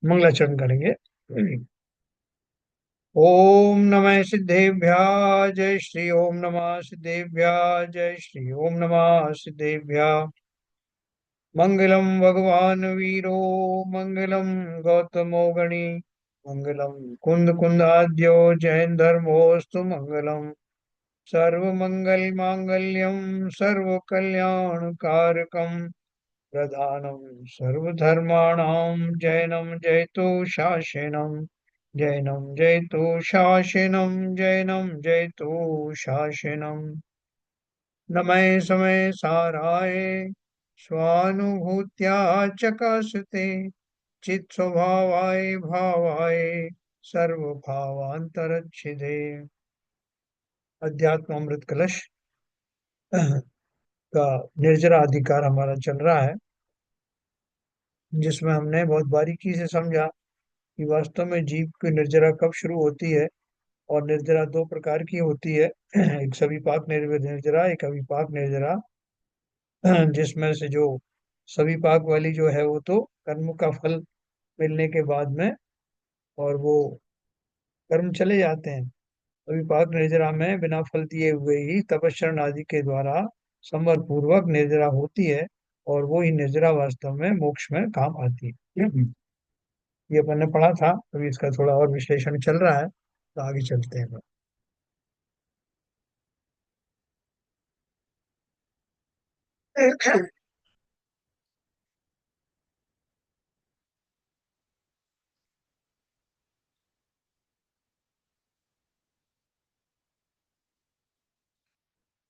मंगलाचरण करेंगे। ओम नमः सिद्धेभ्यः जय श्री ओम नमः सिद्धेभ्यः जय श्री ओम नमः सिद्धेभ्यः। मंगलम भगवान वीरो मंगलम गौतमो गणी मंगलम कुंद कुंदाद्यो जैन धर्मोस्तु मंगलम। सर्व मंगल मांगल्यम सर्व कल्याण कारकम प्रधानम सर्वधर्माणां जैनम जयतु शासनम। जैनम जयतु शासनम जैनम जयतु शासनम। नमः समय साराय स्वानुभूत्या चकाशते चित् स्वभावाय भावाय सर्वभावांतरच्छिदे। अध्यात्म अमृत कलश का निर्जरा अधिकार हमारा चल रहा है, जिसमें हमने बहुत बारीकी से समझा कि वास्तव में जीव की निर्जरा कब शुरू होती है। और निर्जरा दो प्रकार की होती है, एक सविपाक निर्जरा, एक अविपाक निर्जरा। जिसमें से जो सविपाक वाली जो है वो तो कर्म का फल मिलने के बाद में, और वो कर्म चले जाते हैं। अविपाक निर्जरा में बिना फल दिए हुए ही तपस्या आदि के द्वारा संवर पूर्वक निर्जरा होती है, और वो ही निर्जरा वास्तव में मोक्ष में काम आती है। ये अपन ने पढ़ा था, अभी इसका थोड़ा और विश्लेषण चल रहा है, तो आगे चलते हैं।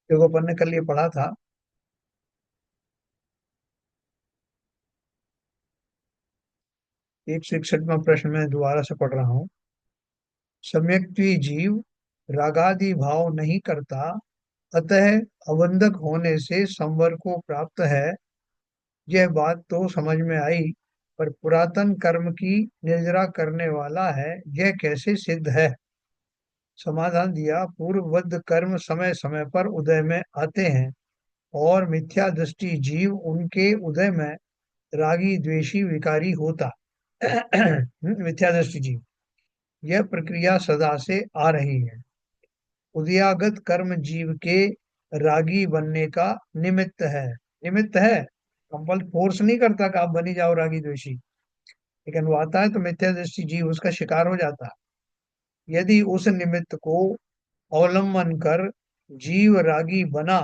देखो, अपन ने कल ये पढ़ा था। 161वां प्रश्न में दोबारा से पढ़ रहा हूँ। सम्यक्त्वी जीव रागादि भाव नहीं करता, अतः अबंधक होने से संवर को प्राप्त है। यह बात तो समझ में आई, पर पुरातन कर्म की निर्जरा करने वाला है, यह कैसे सिद्ध है। समाधान दिया, पूर्ववद कर्म समय समय पर उदय में आते हैं, और मिथ्या दृष्टि जीव उनके उदय में रागी द्वेषी विकारी होता। मिथ्या दृष्टि जीव, यह प्रक्रिया सदा से आ रही है। उदयागत कर्म जीव के रागी बनने का निमित्त है। निमित्त है, कंपल फोर्स नहीं करता कि आप बनी जाओ रागी द्वेषी, लेकिन वो आता है तो मिथ्या दृष्टि जीव उसका शिकार हो जाता है। यदि उस निमित्त को अवलंबन कर जीव रागी बना,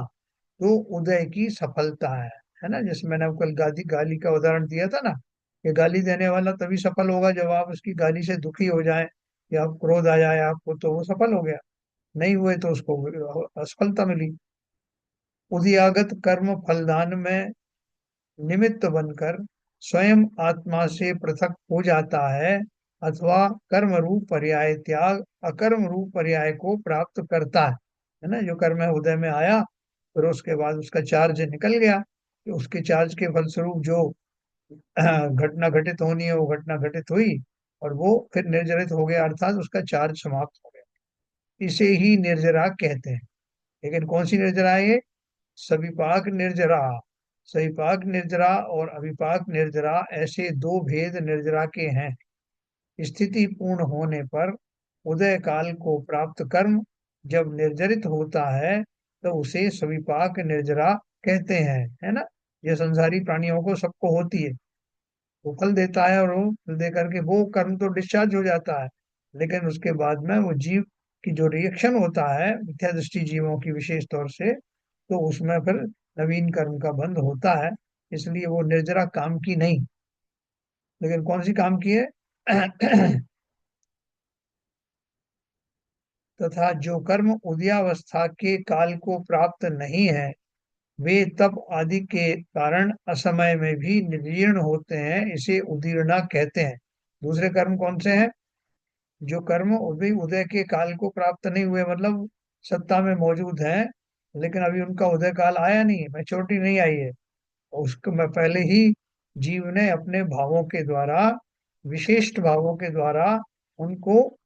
तो उदय की सफलता है ना। जैसे मैंने आपको कल गाली गाली का उदाहरण दिया था ना, कि गाली देने वाला तभी सफल होगा जब आप उसकी गाली से दुखी हो जाए, या आप क्रोध आ जाए आपको, तो वो सफल हो गया। नहीं हुए तो उसको असफलता मिली। उदयागत कर्म फलदान में निमित्त बनकर स्वयं आत्मा से पृथक हो जाता है, अथवा कर्म रूप पर्याय त्याग अकर्म रूप पर्याय को प्राप्त करता है ना। जो कर्म है उदय में आया, फिर उसके बाद उसका चार्ज निकल गया, तो उसके चार्ज के फलस्वरूप जो घटना घटित होनी है वो घटना घटित हुई, और वो फिर निर्जरित हो गया, अर्थात उसका चार्ज समाप्त हो गया। इसे ही निर्जरा कहते हैं। लेकिन कौन सी निर्जरा है ये? सविपाक निर्जरा। सविपाक निर्जरा और अविपाक निर्जरा, ऐसे दो भेद निर्जरा के हैं। स्थिति पूर्ण होने पर उदय काल को प्राप्त कर्म जब निर्जरित होता है, तो उसे सविपाक निर्जरा कहते हैं, है ना। ये संसारी प्राणियों को सबको होती है। वो फल देता है, और वो फल दे करके वो कर्म तो डिस्चार्ज हो जाता है, लेकिन उसके बाद में वो जीव की जो रिएक्शन होता है मिथ्या दृष्टि जीवों की विशेष तौर से, तो उसमें फिर नवीन कर्म का बंध होता है। इसलिए वो निर्जरा काम की नहीं। लेकिन कौन सी काम की है? तथा जो कर्म उदयावस्था के काल को प्राप्त नहीं है, वे तप आदि के कारण असमय में भी निर्जीर्ण होते हैं, इसे उदीर्णा कहते हैं। दूसरे कर्म कौन से हैं? जो कर्म अभी उदय के काल को प्राप्त नहीं हुए, मतलब सत्ता में मौजूद हैं, लेकिन अभी उनका उदय काल आया नहीं है, मैच्योरिटी नहीं आई है। उसको मैं पहले ही जीव ने अपने भावों के द्वारा, विशिष्ट भावों के द्वारा उनको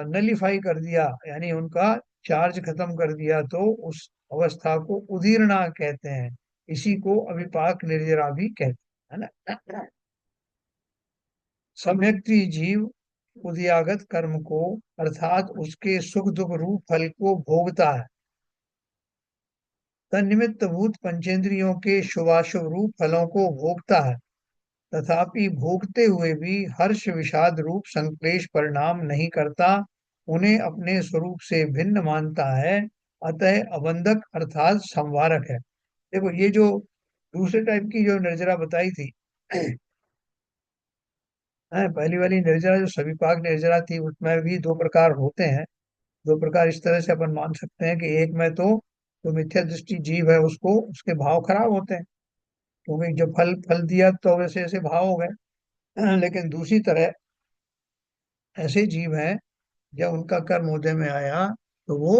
नलीफाई कर दिया, यानी उनका चार्ज खत्म कर दिया, तो उस अवस्था को उदीर्णा कहते हैं। इसी को अविपाक निर्जरा भी कहते हैं, है ना। सम्यक जीव उदयागत कर्म को अर्थात उसके सुख दुख रूप फल को भोगता है। तन्निमित्त भूत पंचेंद्रियों के शुभाशुभ रूप फलों को भोगता है, तथापि भोगते हुए भी हर्ष विषाद रूप संक्लेश परिणाम नहीं करता, उन्हें अपने स्वरूप से भिन्न मानता है, अतः अबंधक अर्थात संवारक है। देखो ये जो दूसरे टाइप की जो निर्जरा बताई थी पहली वाली निर्जरा जो सविपाक निर्जरा थी उसमें भी दो प्रकार होते हैं। दो प्रकार इस तरह से अपन मान सकते हैं कि एक में तो जो मिथ्या दृष्टि जीव है उसको उसके भाव खराब होते हैं, क्योंकि जो फल फल दिया तो वैसे ऐसे भाव हो गए। लेकिन दूसरी तरह ऐसे जीव हैं जब उनका कर्म उदय में आया तो वो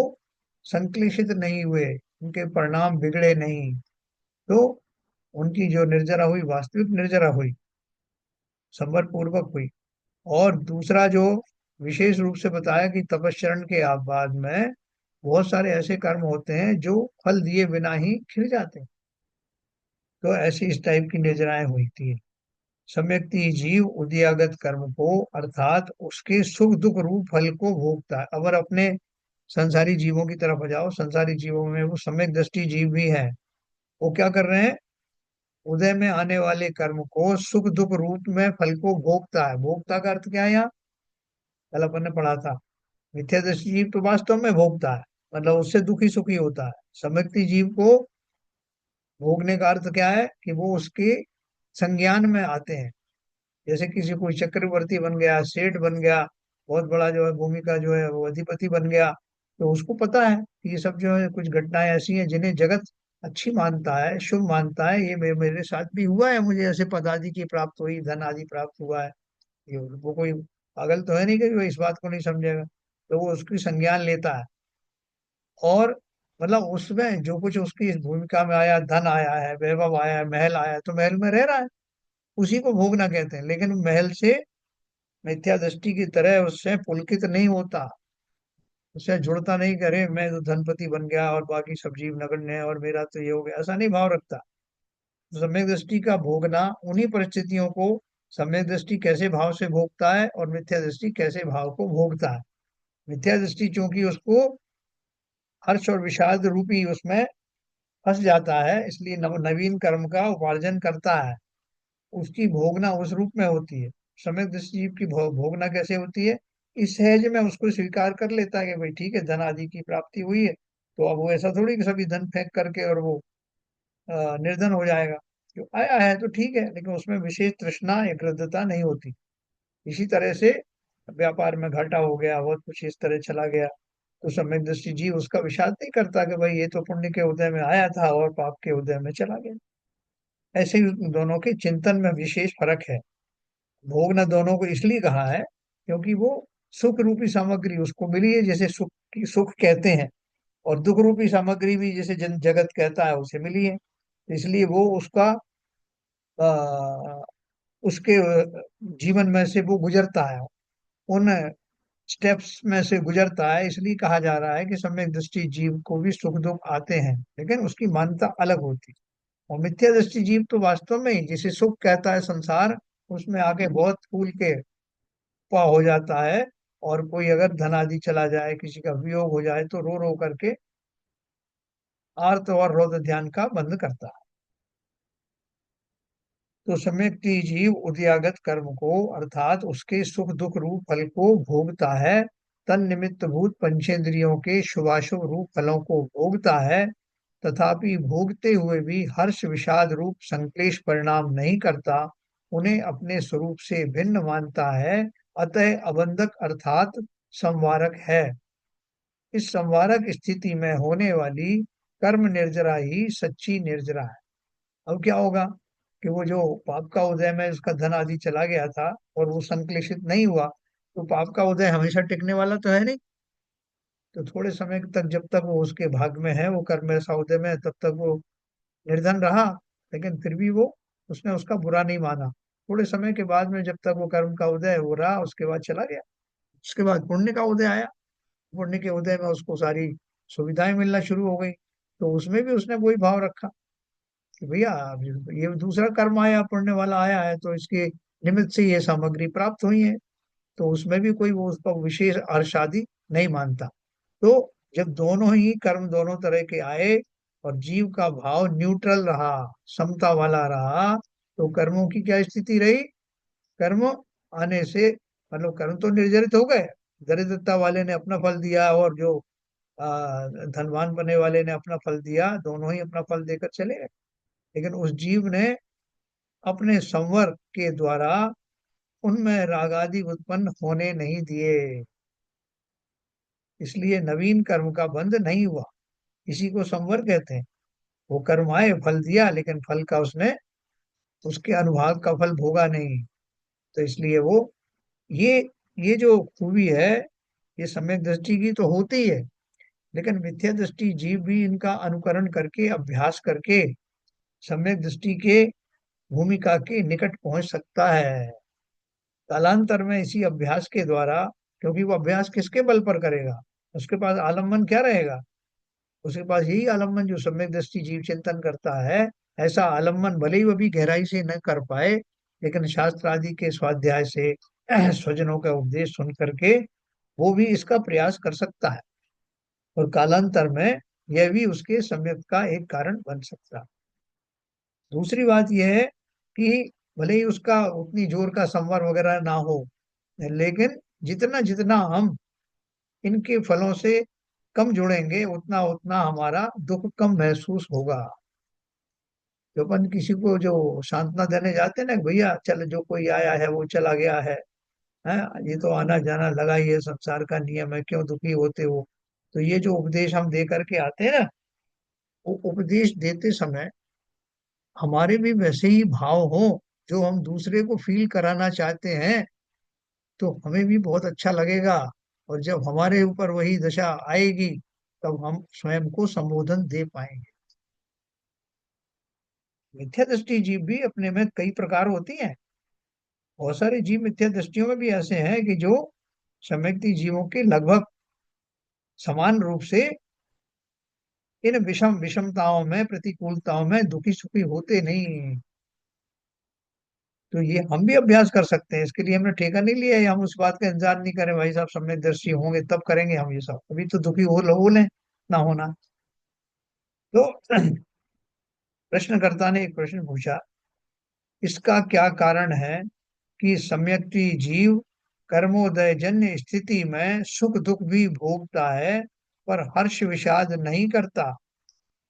संक्लेशित नहीं हुए, उनके परिणाम बिगड़े नहीं, तो उनकी जो निर्जरा हुई वास्तविक निर्जरा हुई, संवर पूर्वक हुई। और दूसरा जो विशेष रूप से बताया कि तपस्चरण के बाद में बहुत सारे ऐसे कर्म होते हैं जो फल दिए बिना ही खिल जाते हैं, तो ऐसी इस टाइप की निर्जराएं हुई थी। सम्यक्ति जीव उदयागत कर्म को अर्थात उसके सुख दुख रूप फल को भोगता है। अगर अपने संसारी जीवों की तरफ आ जाओ, संसारी जीवों में वो सम्यक दृष्टि जीव भी है। वो क्या कर रहे हैं, उदय में आने वाले कर्म को सुख दुख रूप में फल को भोगता है। भोगता का अर्थ क्या है यहाँ, कल अपन ने पढ़ा था, मिथ्या दृष्टि जीव तो वास्तव में भोगता है, मतलब उससे दुखी सुखी होता है। सम्यक्ति जीव को भोगने का अर्थ क्या है कि वो उसके संज्ञान में आते हैं। जैसे किसी कोई चक्रवर्ती बन गया, सेठ बन गया, बहुत बड़ा जो है भूमि का जो है वो अधिपति बन गया, तो उसको पता है कि ये सब जो है कुछ घटनाएं ऐसी हैं जिन्हें जगत अच्छी मानता है, शुभ मानता है। ये मेरे साथ भी हुआ है, मुझे ऐसे पद आदि की प्राप्त हुई, धन आदि प्राप्त हुआ है। ये वो कोई पागल तो है नहीं कि वो इस बात को नहीं समझेगा, तो वो उसकी संज्ञान लेता है। और मतलब उसमें जो कुछ उसकी इस भूमिका में आया, धन आया है, वैभव आया है, महल आया है, तो महल में रह रहा है, उसी को भोगना कहते हैं। लेकिन महल से मिथ्या दृष्टि की तरह उससे पुलकित नहीं होता, उससे जुड़ता नहीं, करे मैं तो धनपति बन गया और बाकी सब जीव नगण्य है और मेरा तो ये हो गया, ऐसा नहीं भाव रखता। तो सम्यक दृष्टि का भोगना उन्हीं परिस्थितियों को, सम्यक दृष्टि कैसे भाव से भोगता है और मिथ्या दृष्टि कैसे भाव को भोगता है। मिथ्या दृष्टि चूंकि उसको हर्ष और विषाद रूपी उसमें फंस जाता है, इसलिए नवीन कर्म का उपार्जन करता है, उसकी भोगना उस रूप में होती है। सम्यक दृष्टि जीव की भोगना कैसे होती है, इस सहज में उसको स्वीकार कर लेता है कि भाई ठीक है, धन आदि की प्राप्ति हुई है, तो अब वो ऐसा थोड़ी कि सभी धन फेंक करके और वो निर्धन हो जाएगा। जो आया है तो ठीक है, लेकिन उसमें विशेष तृष्णा या कृद्धता नहीं होती। इसी तरह से व्यापार में घाटा हो गया, बहुत कुछ इस तरह चला गया, तो सम्यक दृष्टि जीव उसका विषाद नहीं करता कि भाई ये तो पुण्य के उदय में आया था और पाप के उदय में चला गया। ऐसे ही दोनों के चिंतन में विशेष फर्क है। भोगना दोनों को इसलिए कहा है क्योंकि वो सुख रूपी सामग्री उसको मिली है, जैसे सुख की सुख कहते हैं, और दुख रूपी सामग्री भी जैसे जन जगत कहता है उसे मिली है, इसलिए वो उसका आ, उसके जीवन में से वो गुजरता है, उन स्टेप्स में से गुजरता है। इसलिए कहा जा रहा है कि सम्यक दृष्टि जीव को भी सुख दुख आते हैं, लेकिन उसकी मान्यता अलग होती है। और मिथ्या दृष्टि जीव तो वास्तव में ही जिसे सुख कहता है संसार, उसमें आके बहुत फूल के पा हो जाता है। और कोई अगर धन आदि चला जाए, किसी का वियोग हो जाए, तो रो रो करके आर्त और रौद्र ध्यान का बंद करता है। तो सम्यक जीव उदयागत कर्म को अर्थात उसके सुख दुख रूप फल को भोगता है, तन निमित्त भूत पंचेंद्रियों के शुभाशुभ रूप फलों को भोगता है, तथापि भोगते हुए भी हर्ष विषाद रूप संक्लेश परिणाम नहीं करता, उन्हें अपने स्वरूप से भिन्न मानता है, अतः अबंधक अर्थात संवारक है। इस संवारक स्थिति में होने वाली कर्म निर्जरा ही सच्ची निर्जरा है। अब क्या होगा कि वो जो पाप का उदय में उसका धन आदि चला गया था और वो संक्लेशित नहीं हुआ, तो पाप का उदय हमेशा टिकने वाला तो है नहीं, तो थोड़े समय तक जब तक वो उसके भाग में है, वो कर्म ऐसा उदय में है, तब तक वो निर्धन रहा। लेकिन फिर भी वो उसने उसका बुरा नहीं माना। थोड़े समय के बाद में जब तक वो कर्म का उदय हो रहा, उसके बाद चला गया। उसके बाद पुण्य का उदय आया, पुण्य के उदय में उसको सारी सुविधाएं मिलना शुरू हो गई, तो उसमें भी उसने वही भाव रखा। कि भैया अब ये दूसरा कर्म आया, पुण्य वाला आया है, तो इसके निमित्त से ये सामग्री प्राप्त हुई है, तो उसमें भी कोई वो उसका विशेष हर्ष आदि नहीं मानता। तो जब दोनों ही कर्म दोनों तरह के आए और जीव का भाव न्यूट्रल रहा, समता वाला रहा, तो कर्मों की क्या स्थिति रही? कर्म आने से मतलब कर्म तो निर्जरित हो गए, दरिद्रता वाले ने अपना फल दिया और जो धनवान बने वाले ने अपना फल दिया, दोनों ही अपना फल देकर चले गए। लेकिन उस जीव ने अपने संवर के द्वारा उनमें राग आदि उत्पन्न होने नहीं दिए, इसलिए नवीन कर्म का बंध नहीं हुआ। इसी को संवर कहते हैं। वो कर्म आए, फल दिया, लेकिन फल का उसने उसके अनुभाग का फल भोगा नहीं। तो इसलिए वो ये ये जो खूबी है, ये सम्यक दृष्टि की तो होती ही है, लेकिन मिथ्या दृष्टि जीव भी इनका अनुकरण करके, अभ्यास करके सम्यक दृष्टि के भूमिका के निकट पहुंच सकता है कालांतर में, इसी अभ्यास के द्वारा। क्योंकि वो अभ्यास किसके बल पर करेगा? उसके पास आलम्बन क्या रहेगा? उसके पास यही आलम्बन जो सम्यक दृष्टि जीव चिंतन करता है। ऐसा आलम्बन भले ही वो भी गहराई से न कर पाए, लेकिन शास्त्र आदि के स्वाध्याय से स्वजनों का उपदेश सुन करके वो भी इसका प्रयास कर सकता है, और कालांतर में यह भी उसके सम्यक का एक कारण बन सकता है। दूसरी बात यह है कि भले ही उसका उतनी जोर का संवर वगैरह ना हो, लेकिन जितना जितना हम इनके फलों से कम जुड़ेंगे, उतना उतना हमारा दुख कम महसूस होगा। जो अपन किसी को जो सांत्वना देने जाते हैं ना, भैया चल, जो कोई आया है वो चला गया है, ये तो आना जाना लगा ही है, संसार का नियम है, क्यों दुखी होते हो? तो ये जो उपदेश हम दे करके आते हैं ना, वो उपदेश देते समय हमारे भी वैसे ही भाव हो जो हम दूसरे को फील कराना चाहते हैं, तो हमें भी बहुत अच्छा लगेगा। और जब हमारे ऊपर वही दशा आएगी, तब हम स्वयं को संबोधन दे पाएंगे। मिथ्या दृष्टि जीव भी अपने में कई प्रकार होती हैं। बहुत सारे जीव मिथ्या दृष्टियों में भी ऐसे हैं कि जो सम्यक्ति जीवों के लगभग समान रूप से इन विषमताओं में, प्रतिकूलताओं में दुखी सुखी होते नहीं। तो ये हम भी अभ्यास कर सकते हैं, इसके लिए हमने ठेका नहीं लिया है। हम उस बात का इंतजार नहीं करें भाई साहब सम्यक दर्शी होंगे तब करेंगे हम ये सब, अभी तो दुखी हो लें ना होना। तो प्रश्नकर्ता ने एक प्रश्न पूछा, इसका क्या कारण है कि सम्यक्ति जीव कर्मोदय जन्य स्थिति में सुख दुख भी भोगता है, पर हर्ष विषाद नहीं करता?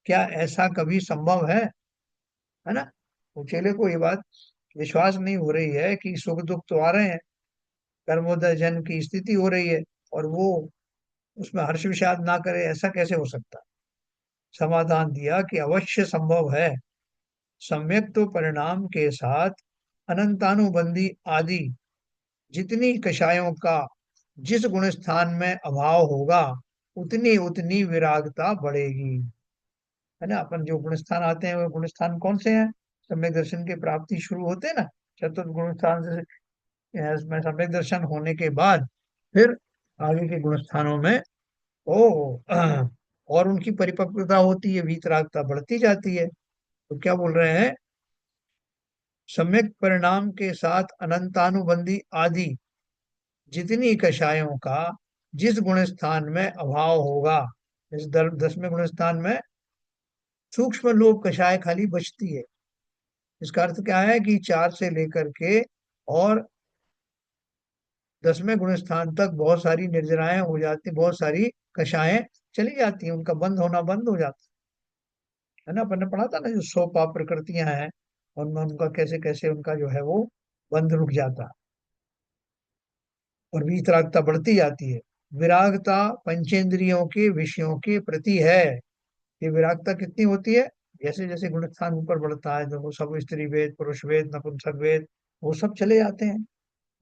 क्या ऐसा कभी संभव है ना? वो चेले को ये बात विश्वास नहीं हो रही है कि सुख दुख तो आ रहे हैं, कर्मोदय जन्म की स्थिति हो रही है, और वो उसमें हर्ष विषाद ना करे, ऐसा कैसे हो सकता? समाधान दिया कि अवश्य संभव है। सम्यक तो परिणाम के साथ अनंतानुबंधी आदि जितनी कषायों का जिस गुण स्थान में अभाव होगा, उतनी उतनी विरागता बढ़ेगी। है ना? अपन जो गुण स्थान आते हैं, वो गुण स्थान कौन से हैं? सम्यक दर्शन के प्राप्ति शुरू होते हैं ना, चतुर्थ गुण स्थान से इसमें सम्यक दर्शन होने के बाद फिर आगे के गुण स्थानों में ओ और उनकी परिपक्वता होती है, वीतरागता बढ़ती जाती है। तो क्या बोल रहे हैं? सम्यक परिणाम के साथ अनंतानुबंधी आदि जितनी कषायों का जिस गुण स्थान में अभाव होगा, इस 10वें गुण स्थान में सूक्ष्म लोक कषाय खाली बचती है। इसका अर्थ क्या है कि 4 से लेकर के और 10वें गुण स्थान तक बहुत सारी निर्जराएं हो जाती, बहुत सारी कषाएं चली जाती हैं, उनका बंद होना बंद हो जाता है ना। अपन ने पढ़ा था ना, जो 100 पाप प्रकृतियां हैं, उनमें उनका कैसे कैसे उनका जो है वो बंद रुक जाता, और वीतरागता बढ़ती जाती है। विरागता पंचेंद्रियों के विषयों के प्रति है। ये विरागता कितनी होती है? जैसे जैसे गुणस्थान ऊपर बढ़ता है, तो वो सब स्त्री वेद, पुरुष वेद, नपुंसक वेद, वो सब चले जाते हैं,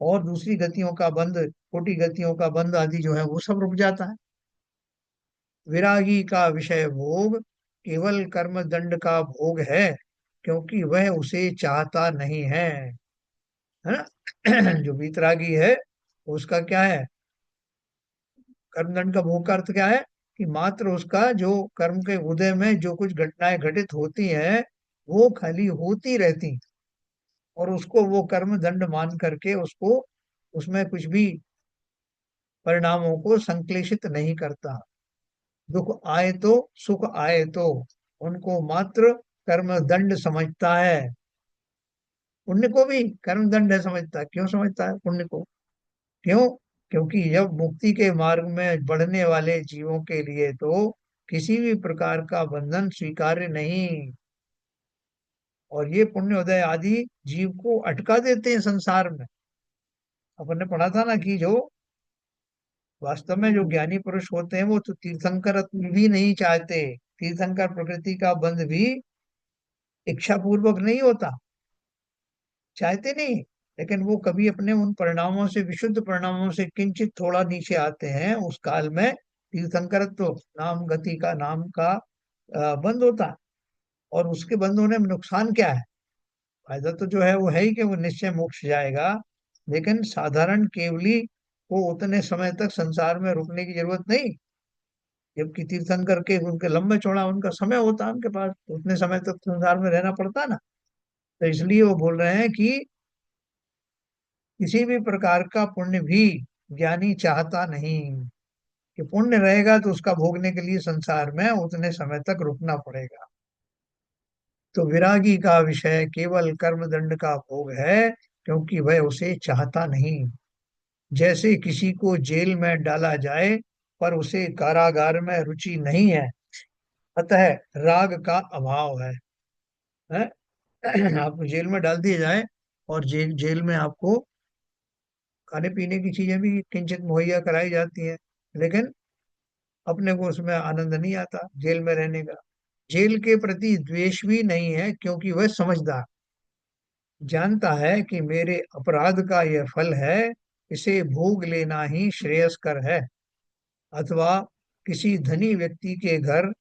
और दूसरी गतियों का बंद, कोटि गतियों का बंद आदि जो है वो सब रुक जाता है। विरागी का विषय भोग केवल कर्म दंड का भोग है, क्योंकि वह उसे चाहता नहीं है ना? जो वीतरागी है, उसका क्या है? कर्मदंड का भोग का अर्थ क्या है? कि मात्र उसका जो कर्म के उदय में जो कुछ घटनाएं घटित होती हैं, वो खाली होती रहती, और उसको वो कर्म दंड मान करके उसको उसमें कुछ भी परिणामों को संश्लेषित नहीं करता। दुख आए तो, सुख आए तो, उनको मात्र कर्म दंड समझता है। पुण्य को भी कर्म दंड है समझता है। क्यों समझता है पुण्य को? क्यों? क्योंकि जब मुक्ति के मार्ग में बढ़ने वाले जीवों के लिए तो किसी भी प्रकार का बंधन स्वीकार्य नहीं, और ये पुण्योदय आदि जीव को अटका देते हैं संसार में। अपन ने पढ़ा था ना कि जो वास्तव में जो ज्ञानी पुरुष होते हैं वो तो तीर्थंकर भी नहीं चाहते। तीर्थंकर प्रकृति का बंध भी इच्छा पूर्वक नहीं होता, चाहते नहीं, लेकिन वो कभी अपने उन परिणामों से, विशुद्ध परिणामों से किंचित थोड़ा नीचे आते हैं, उस काल में तीर्थंकरत्व नाम गति का, नाम का बंद होता है। और उसके बंद होने में नुकसान क्या है? फायदा तो जो है वो है ही कि वो निश्चय मोक्ष जाएगा, लेकिन साधारण केवली को उतने समय तक संसार में रुकने की जरूरत नहीं। जबकि तीर्थंकर के उनके लंबे चौड़ा उनका समय होता है उनके पास, तो उतने समय तक संसार में रहना पड़ता है ना। तो इसलिए वो बोल रहे हैं कि किसी भी प्रकार का पुण्य भी ज्ञानी चाहता नहीं, कि पुण्य रहेगा तो उसका भोगने के लिए संसार में उतने समय तक रुकना पड़ेगा। तो विरागी का विषय केवल कर्म दंड का भोग है, क्योंकि वह उसे चाहता नहीं। जैसे किसी को जेल में डाला जाए पर उसे कारागार में रुचि नहीं है, अतः राग का अभाव है? आपको जेल में डाल दिया जाए और जेल जेल में आपको खाने पीने की चीजें भी किंचित मुहैया कराई जाती हैं, लेकिन अपने को उसमें आनंद नहीं आता जेल में रहने का। जेल के प्रति द्वेष भी नहीं है, क्योंकि वह समझदार जानता है कि मेरे अपराध का यह फल है, इसे भोग लेना ही श्रेयस्कर है। अथवा किसी धनी व्यक्ति के घर,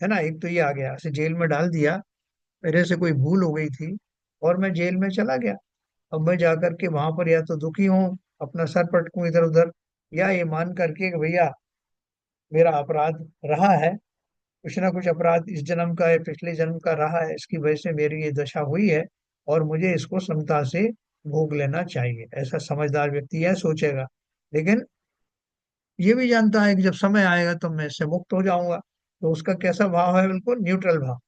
है ना, एक तो ये आ गया, इसे जेल में डाल दिया, मेरे से कोई भूल हो गई थी और मैं जेल में चला गया। अब मैं जाकर के वहां पर या तो दुखी हूँ, अपना सर पटकूं इधर उधर, या ये मान करके कि भैया मेरा अपराध रहा है, कुछ ना कुछ अपराध इस जन्म का है, पिछले जन्म का रहा है, इसकी वजह से मेरी ये दशा हुई है, और मुझे इसको समता से भोग लेना चाहिए, ऐसा समझदार व्यक्ति यह सोचेगा। लेकिन ये भी जानता है कि जब समय आएगा तो मैं इससे मुक्त हो जाऊंगा। तो उसका कैसा भाव है? बिल्कुल न्यूट्रल भाव।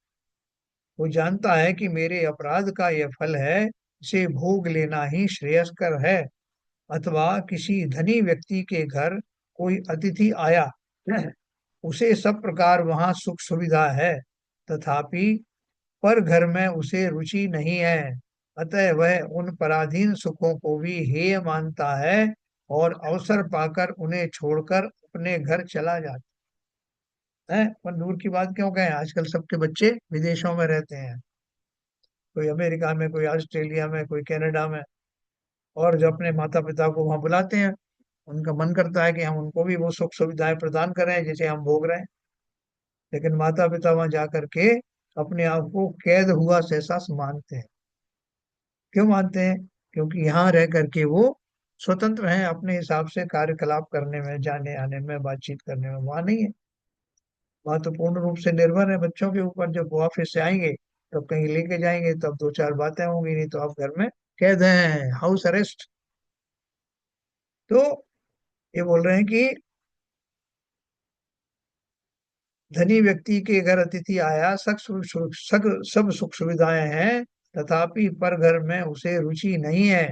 वो जानता है कि मेरे अपराध का यह फल है, इसे भोग लेना ही श्रेयस्कर है। अथवा किसी धनी व्यक्ति के घर कोई अतिथि आया, उसे सब प्रकार वहां सुख सुविधा है, तथापि पर घर में उसे रुचि नहीं है, अतः वह उन पराधीन सुखों को भी हेय मानता है और अवसर पाकर उन्हें छोड़कर अपने घर चला जाता है। पर दूर की बात क्यों कहें, आजकल सबके बच्चे विदेशों में रहते हैं, कोई अमेरिका में, कोई ऑस्ट्रेलिया में, कोई कनाडा में, और जो अपने माता पिता को वहां बुलाते हैं, उनका मन करता है कि हम उनको भी वो सुख सुविधाएं प्रदान करें जिसे हम भोग रहे हैं। लेकिन माता पिता वहां जा करके अपने आप को कैद हुआ सहसा मानते हैं। क्यों मानते हैं? क्योंकि यहाँ रह करके वो स्वतंत्र हैं अपने हिसाब से कार्यकलाप करने में, जाने आने में, बातचीत करने में। वहां नहीं है, वहां तो पूर्ण रूप से निर्भर है बच्चों के ऊपर। जब वो ऑफिस से आएंगे तब कहीं लेके जाएंगे, तब दो चार बातें होंगी, नहीं तो आप घर में कैद हैं, हाउस अरेस्ट। तो ये बोल रहे हैं कि धनी व्यक्ति के घर अतिथि आया, सब सुख सुविधाएं हैं, तथापि पर घर में उसे रुचि नहीं है,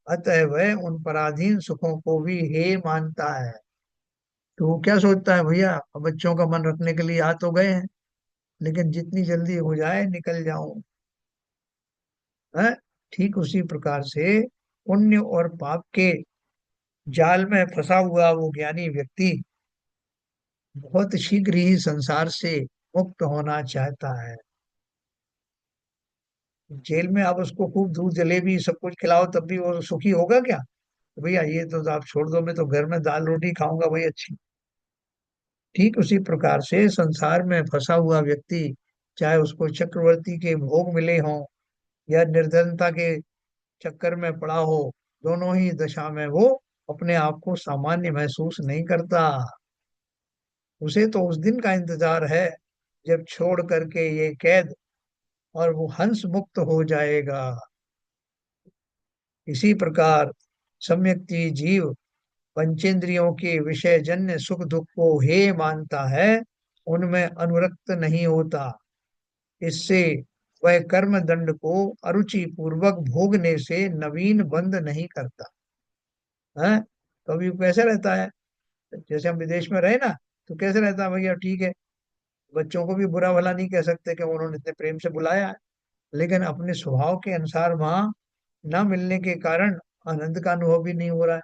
अतः वह उन पराधीन सुखों को भी हे मानता है। तो वो क्या सोचता है, भैया अब बच्चों का मन रखने के लिए आ तो गए हैं, लेकिन जितनी जल्दी हो जाए निकल जाऊं। है? ठीक उसी प्रकार से पुण्य और पाप के जाल में फंसा हुआ वो ज्ञानी व्यक्ति बहुत शीघ्र ही संसार से मुक्त होना चाहता है। जेल में आप उसको खूब दूध जलेबी सब कुछ खिलाओ तब भी वो सुखी होगा क्या? तो भैया ये तो आप छोड़ दो, मैं तो घर में दाल रोटी खाऊंगा भाई अच्छी। ठीक उसी प्रकार से संसार में फंसा हुआ व्यक्ति, चाहे उसको चक्रवर्ती के भोग मिले हों या निर्धनता के चक्कर में पड़ा हो, दोनों ही दशा में वो अपने आप को सामान्य महसूस नहीं करता। उसे तो उस दिन का इंतजार है जब छोड़ करके ये कैद और वो हंस मुक्त हो जाएगा। इसी प्रकार सम्यक्ति जीव पंचेंद्रियों के विषय जन्य सुख दुख को हे मानता है, उनमें अनुरक्त नहीं होता। इससे वह कर्म दंड को अरुचि पूर्वक भोगने से नवीन बंद नहीं करता है। तो अभी कैसे रहता है, जैसे हम विदेश में रहे ना, तो कैसे रहता है भैया, ठीक है, बच्चों को भी बुरा भला नहीं कह सकते कि उन्होंने इतने प्रेम से बुलाया है, लेकिन अपने स्वभाव के अनुसार वहां न मिलने के कारण आनंद का अनुभव भी नहीं हो रहा है।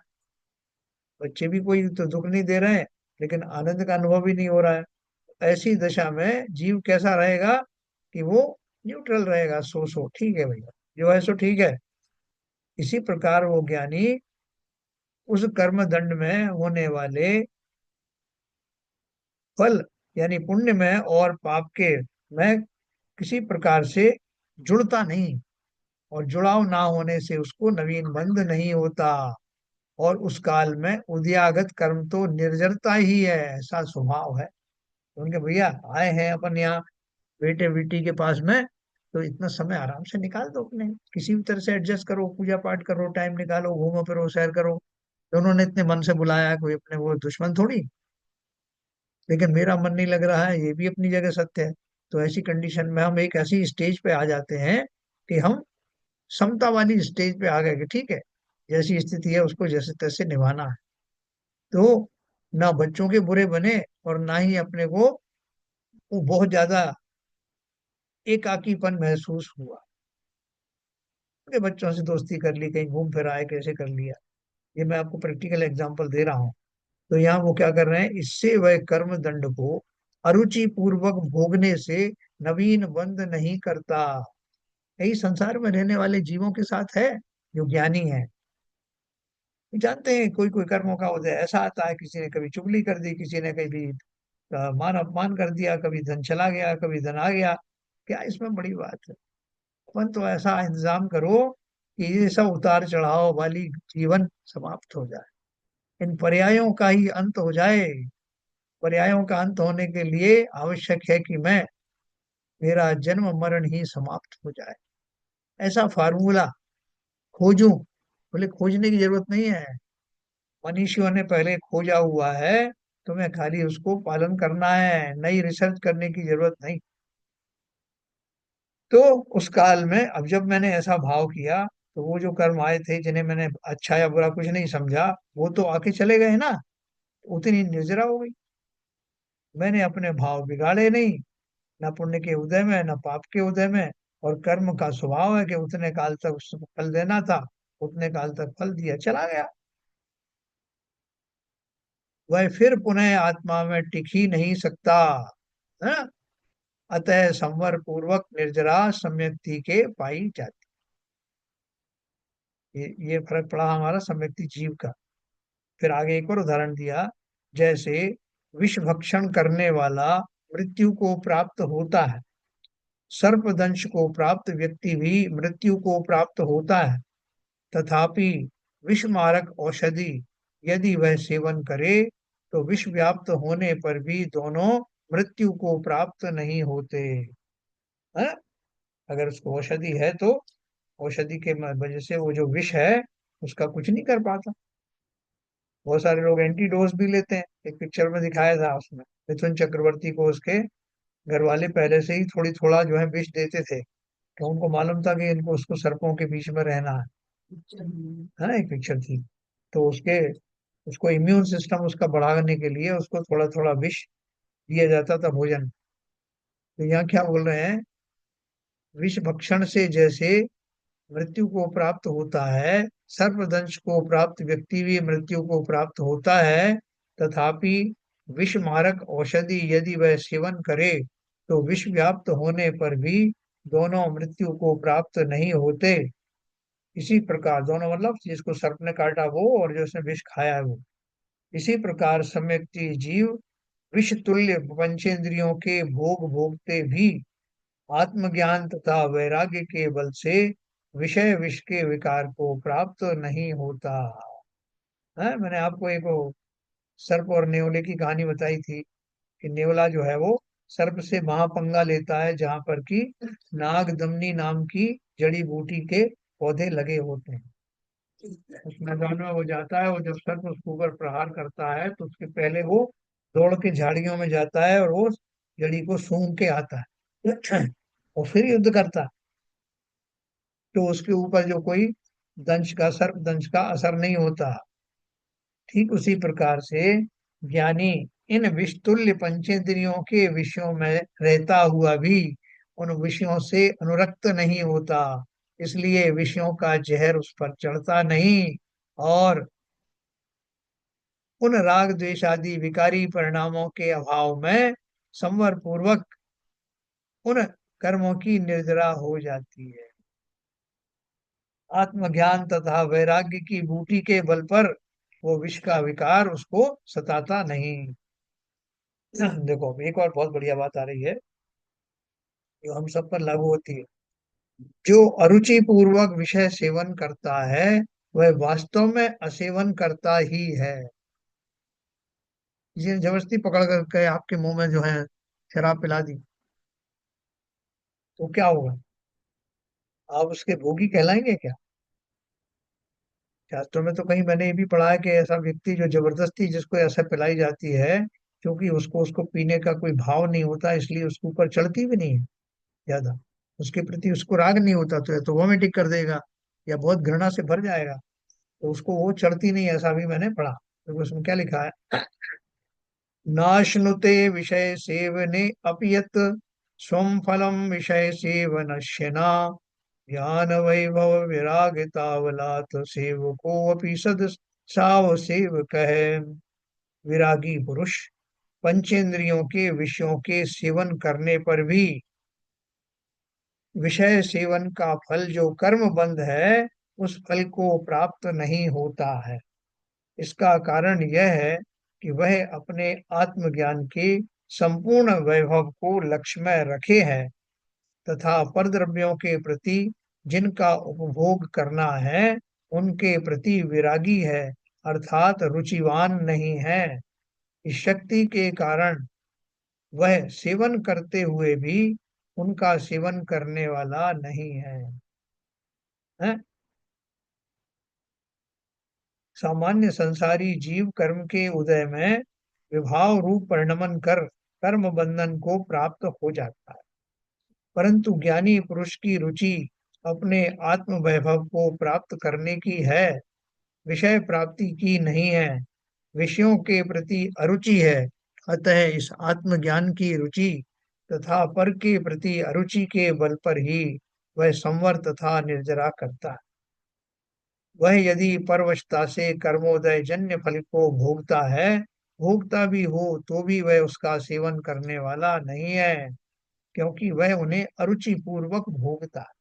बच्चे भी कोई तो दुख नहीं दे रहे हैं, लेकिन आनंद का अनुभव भी नहीं हो रहा है। ऐसी दशा में जीव कैसा रहेगा कि वो न्यूट्रल रहेगा, सो ठीक है भैया, जो है सो ठीक है। इसी प्रकार वो ज्ञानी उस कर्म दंड में होने वाले फल, यानी पुण्य में और पाप के में किसी प्रकार से जुड़ता नहीं, और जुड़ाव ना होने से उसको नवीन बंध नहीं होता। और उस काल में उद्यागत कर्म तो निर्जरता ही है, ऐसा स्वभाव है उनके। भैया आए हैं अपन यहाँ बेटे बेटी के पास में, तो इतना समय आराम से निकाल दो, अपने किसी भी तरह से एडजस्ट करो, पूजा पाठ करो, टाइम निकालो, घूमो फिरो, सैर करो। तो उन्होंने इतने मन से बुलाया है, कोई अपने वो दुश्मन थोड़ी। लेकिन मेरा मन नहीं लग रहा है, ये भी अपनी जगह सत्य है। तो ऐसी कंडीशन में हम एक ऐसी स्टेज पे आ जाते हैं कि हम समता वाली स्टेज पे आ गए कि ठीक है, जैसी स्थिति है उसको जैसे तैसे निभाना है। तो ना बच्चों के बुरे बने, और ना ही अपने को वो बहुत ज्यादा एकाकीपन महसूस हुआ कि बच्चों से दोस्ती कर ली, कहीं घूम फिर आए, कैसे कर लिया। ये मैं आपको प्रैक्टिकल एग्जांपल दे रहा हूँ। तो यहाँ वो क्या कर रहे हैं, इससे वह कर्म दंड को अरुचि पूर्वक भोगने से नवीन बंद नहीं करता। यही संसार में रहने वाले जीवों के साथ है, जो ज्ञानी है। जानते हैं कोई कोई कर्मों का उदय ऐसा आता है, किसी ने कभी चुगली कर दी, किसी ने कभी मान अपमान कर दिया, कभी धन चला गया, कभी धन आ गया। क्या इसमें बड़ी बात है। अपन तो ऐसा इंतजाम करो कि ये सब उतार चढ़ाव वाली जीवन समाप्त हो जाए, इन पर्यायों का ही अंत हो जाए। पर्यायों का अंत होने के लिए आवश्यक है कि मैं मेरा जन्म मरण ही समाप्त हो जाए, ऐसा फार्मूला खोजूं। बोले खोजने की जरूरत नहीं है, मनीषियों ने पहले खोजा हुआ है, तुम्हें खाली उसको पालन करना है, नई रिसर्च करने की जरूरत नहीं। तो उस काल में अब जब मैंने ऐसा भाव किया, तो वो जो कर्म आए थे जिन्हें मैंने अच्छा या बुरा कुछ नहीं समझा, वो तो आके चले गए ना, उतनी निर्जरा हो गई। मैंने अपने भाव बिगाड़े नहीं, न पुण्य के उदय में न पाप के उदय में। और कर्म का स्वभाव है कि उतने काल तक उसको फल देना था, उतने काल तक फल दिया, चला गया। वह फिर पुनः आत्मा में टिक ही नहीं सकता है। अतः संवर पूर्वक निर्जरा सम्यक्ति के पाई जाती। ये फर्क पड़ा हमारा सम्यक्ति जीव का। फिर आगे एक और उदाहरण दिया, जैसे विष भक्षण करने वाला मृत्यु को प्राप्त होता है, सर्पदंश को प्राप्त व्यक्ति भी मृत्यु को प्राप्त होता है। तथापि विष मारक औषधि यदि वह सेवन करे, तो विष व्याप्त होने पर भी दोनों मृत्यु को प्राप्त नहीं होते हैं। अगर उसको औषधि है तो औषधि के वजह से वो जो विष है उसका कुछ नहीं कर पाता। बहुत सारे लोग एंटीडोज भी लेते हैं, एक पिक्चर में दिखाया था, उसमें मिथुन चक्रवर्ती को उसके घर वाले पहले से ही थोड़ी थोड़ा जो है विष देते थे, तो उनको मालूम था कि इनको उसको सर्पों के बीच में रहना है ना, एक पिक्चर थी। तो उसके उसको इम्यून सिस्टम उसका बढ़ाने के लिए उसको थोड़ा थोड़ा विष दिया जाता था भोजन। तो यहाँ क्या बोल रहे हैं, विष भक्षण से जैसे मृत्यु को प्राप्त होता है, सर्पदंश को प्राप्त व्यक्ति भी मृत्यु को प्राप्त होता है। तथापि विष मारक औषधि यदि वह सेवन करे, तो विष व्याप्त होने पर भी दोनों मृत्यु को प्राप्त नहीं होते। इसी प्रकार दोनों मतलब जिसको सर्प ने काटा वो और जो उसने विष खाया है वो। इसी प्रकार सम्यक्ति जीव विष तुल्य पंचेंद्रियों के भोग भोगते भी आत्मज्ञान तथा वैराग्य के बल से विषय विष के विकार को प्राप्त नहीं होता है। मैंने आपको एक वो सर्प और नेवले की कहानी बताई थी कि नेवला जो है वो सर्प से महापंगा लेता है जहां पर कि नागदमनी नाम की जड़ी बूटी के पौधे लगे होते हैं। उस मैदान में वो जाता है, और जब सर्प उसके ऊपर प्रहार करता है तो उसके पहले वो दौड़ के झाड़ियों में जाता है और वो जड़ी को सूंघ के आता है और फिर युद्ध करता है। तो उसके ऊपर जो कोई दंश का, सर्प दंश का असर नहीं होता। ठीक उसी प्रकार से ज्ञानी इन विषतुल्य पंचेंद्रियों के विषयों में रहता हुआ भी उन विषयों से अनुरक्त नहीं होता, इसलिए विषयों का जहर उस पर चढ़ता नहीं, और उन राग द्वेष आदि विकारी परिणामों के अभाव में संवर पूर्वक उन कर्मों की निर्जरा हो जाती है। आत्मज्ञान तथा वैराग्य की बूटी के बल पर वो विष का विकार उसको सताता नहीं। देखो अब एक और बहुत बढ़िया बात आ रही है जो हम सब पर लागू होती है। जो अरुचि पूर्वक विषय सेवन करता है वह वास्तव में असेवन करता ही है। ये जबरदस्ती पकड़ करके आपके मुंह में जो है शराब पिला दी तो क्या होगा? आप उसके भोगी कहलाएंगे क्या? शास्त्रों में तो कहीं मैंने ये भी पढ़ा है कि ऐसा व्यक्ति जो जबरदस्ती जिसको ऐसा पिलाई जाती है, क्योंकि उसको उसको पीने का कोई भाव नहीं होता इसलिए उसके ऊपर चढ़ती भी नहीं है ज्यादा, उसके प्रति उसको राग नहीं होता, तो या तो वॉमिटिंग कर देगा या बहुत घृणा से भर जाएगा, तो उसको वो चढ़ती नहीं, ऐसा भी मैंने पढ़ा। तो उसमें क्या लिखा है? नाश्नुते विषय सेवने अपियत स्वम फलम विषय सेवनश्यना ज्ञान वैभव विराग तावलात सेवको अपि सद साव सेवक है। विरागी पुरुष पंचेंद्रियों के विषयों के सेवन करने पर भी विषय सेवन का फल जो कर्म बंध है उस फल को प्राप्त नहीं होता है। इसका कारण यह है कि वह अपने आत्मज्ञान के संपूर्ण वैभव को लक्ष्य में रखे है तथा परद्रव्यों के प्रति जिनका उपभोग करना है उनके प्रति विरागी है, अर्थात रुचिवान नहीं है। इस शक्ति के कारण वह सेवन करते हुए भी उनका सेवन करने वाला नहीं है, हैं? सामान्य संसारी जीव कर्म के उदय में विभाव रूप परिणमन कर कर्म बंधन को प्राप्त हो जाता है, परंतु ज्ञानी पुरुष की रुचि अपने आत्म वैभव को प्राप्त करने की है, विषय प्राप्ति की नहीं है। विषयों के प्रति अरुचि है, अतः इस आत्मज्ञान की रुचि तथा पर के प्रति अरुचि के बल पर ही वह संवर तथा निर्जरा करता है। वह यदि परवशता से कर्मोदय जन्य फल को भोगता है, भोगता भी हो तो भी वह उसका सेवन करने वाला नहीं है, क्योंकि वह उन्हें अरुचि पूर्वक भोगता है।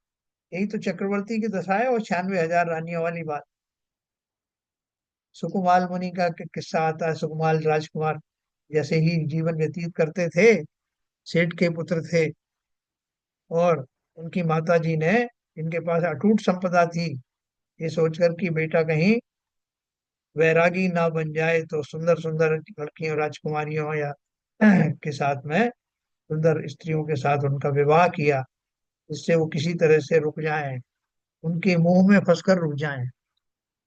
यही तो चक्रवर्ती की दशा है और 96,000 रानियों वाली बात। सुकुमाल मुनि का किस्सा आता है। सुकुमाल राजकुमार जैसे ही जीवन व्यतीत करते थे, सेठ के पुत्र थे, और उनकी माता जी ने, इनके पास अटूट संपदा थी, ये सोचकर कि बेटा कहीं वैरागी ना बन जाए तो सुंदर सुंदर लड़कियों, राजकुमारियों या के साथ में, सुंदर स्त्रियों के साथ उनका विवाह किया, जिससे वो किसी तरह से रुक जाएं, उनके मुंह में फंसकर रुक जाएं।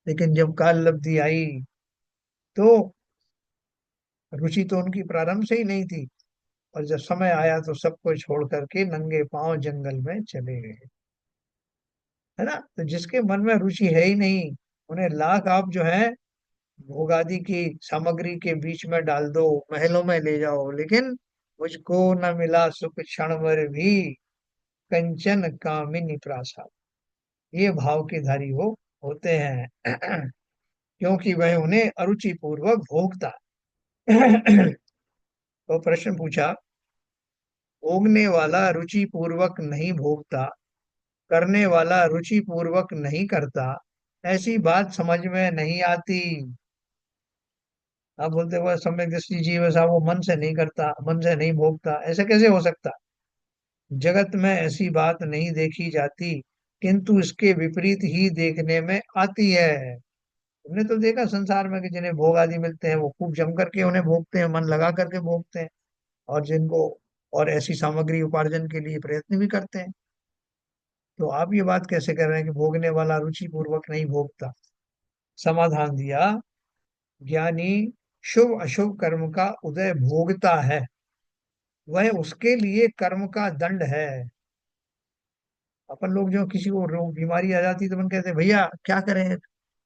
लेकिन जब काल लब्धि आई तो रुचि तो उनकी प्रारंभ से ही नहीं थी, और जब समय आया तो सबको छोड़ करके नंगे पांव जंगल में चले गए। है ना? तो जिसके मन में रुचि है ही नहीं, उन्हें लाख आप जो है भोगादि की सामग्री के बीच में डाल दो, महलों में ले जाओ, लेकिन मुझको न मिला सुख क्षण भर भी, कंचन कामिनी प्रासाद, ये भाव के धारी वो होते हैं क्योंकि वह उन्हें अरुचि पूर्वक भोगता है। तो प्रश्न पूछा, भोगने वाला रुचि पूर्वक नहीं भोगता, करने वाला रुचि पूर्वक नहीं करता, ऐसी बात समझ में नहीं आती। आप बोलते हुए सम्यक दृष्टि जीव ऐसा वो मन से नहीं करता, मन से नहीं भोगता, ऐसा कैसे हो सकता? जगत में ऐसी बात नहीं देखी जाती, किंतु इसके विपरीत ही देखने में आती है। तुमने तो देखा संसार में कि जिन्हें भोग आदि मिलते हैं वो खूब जम करके उन्हें भोगते हैं, मन लगा करके भोगते हैं, और जिनको और ऐसी सामग्री उपार्जन के लिए प्रयत्न भी करते हैं। तो आप ये बात कैसे कर रहे हैं कि भोगने वाला रुचि पूर्वक नहीं भोगता? समाधान दिया, ज्ञानी शुभ अशुभ कर्म का उदय भोगता है, वह उसके लिए कर्म का दंड है। अपन लोग जो किसी को रोग बीमारी आ जाती है तो अपन कहते हैं भैया क्या करें,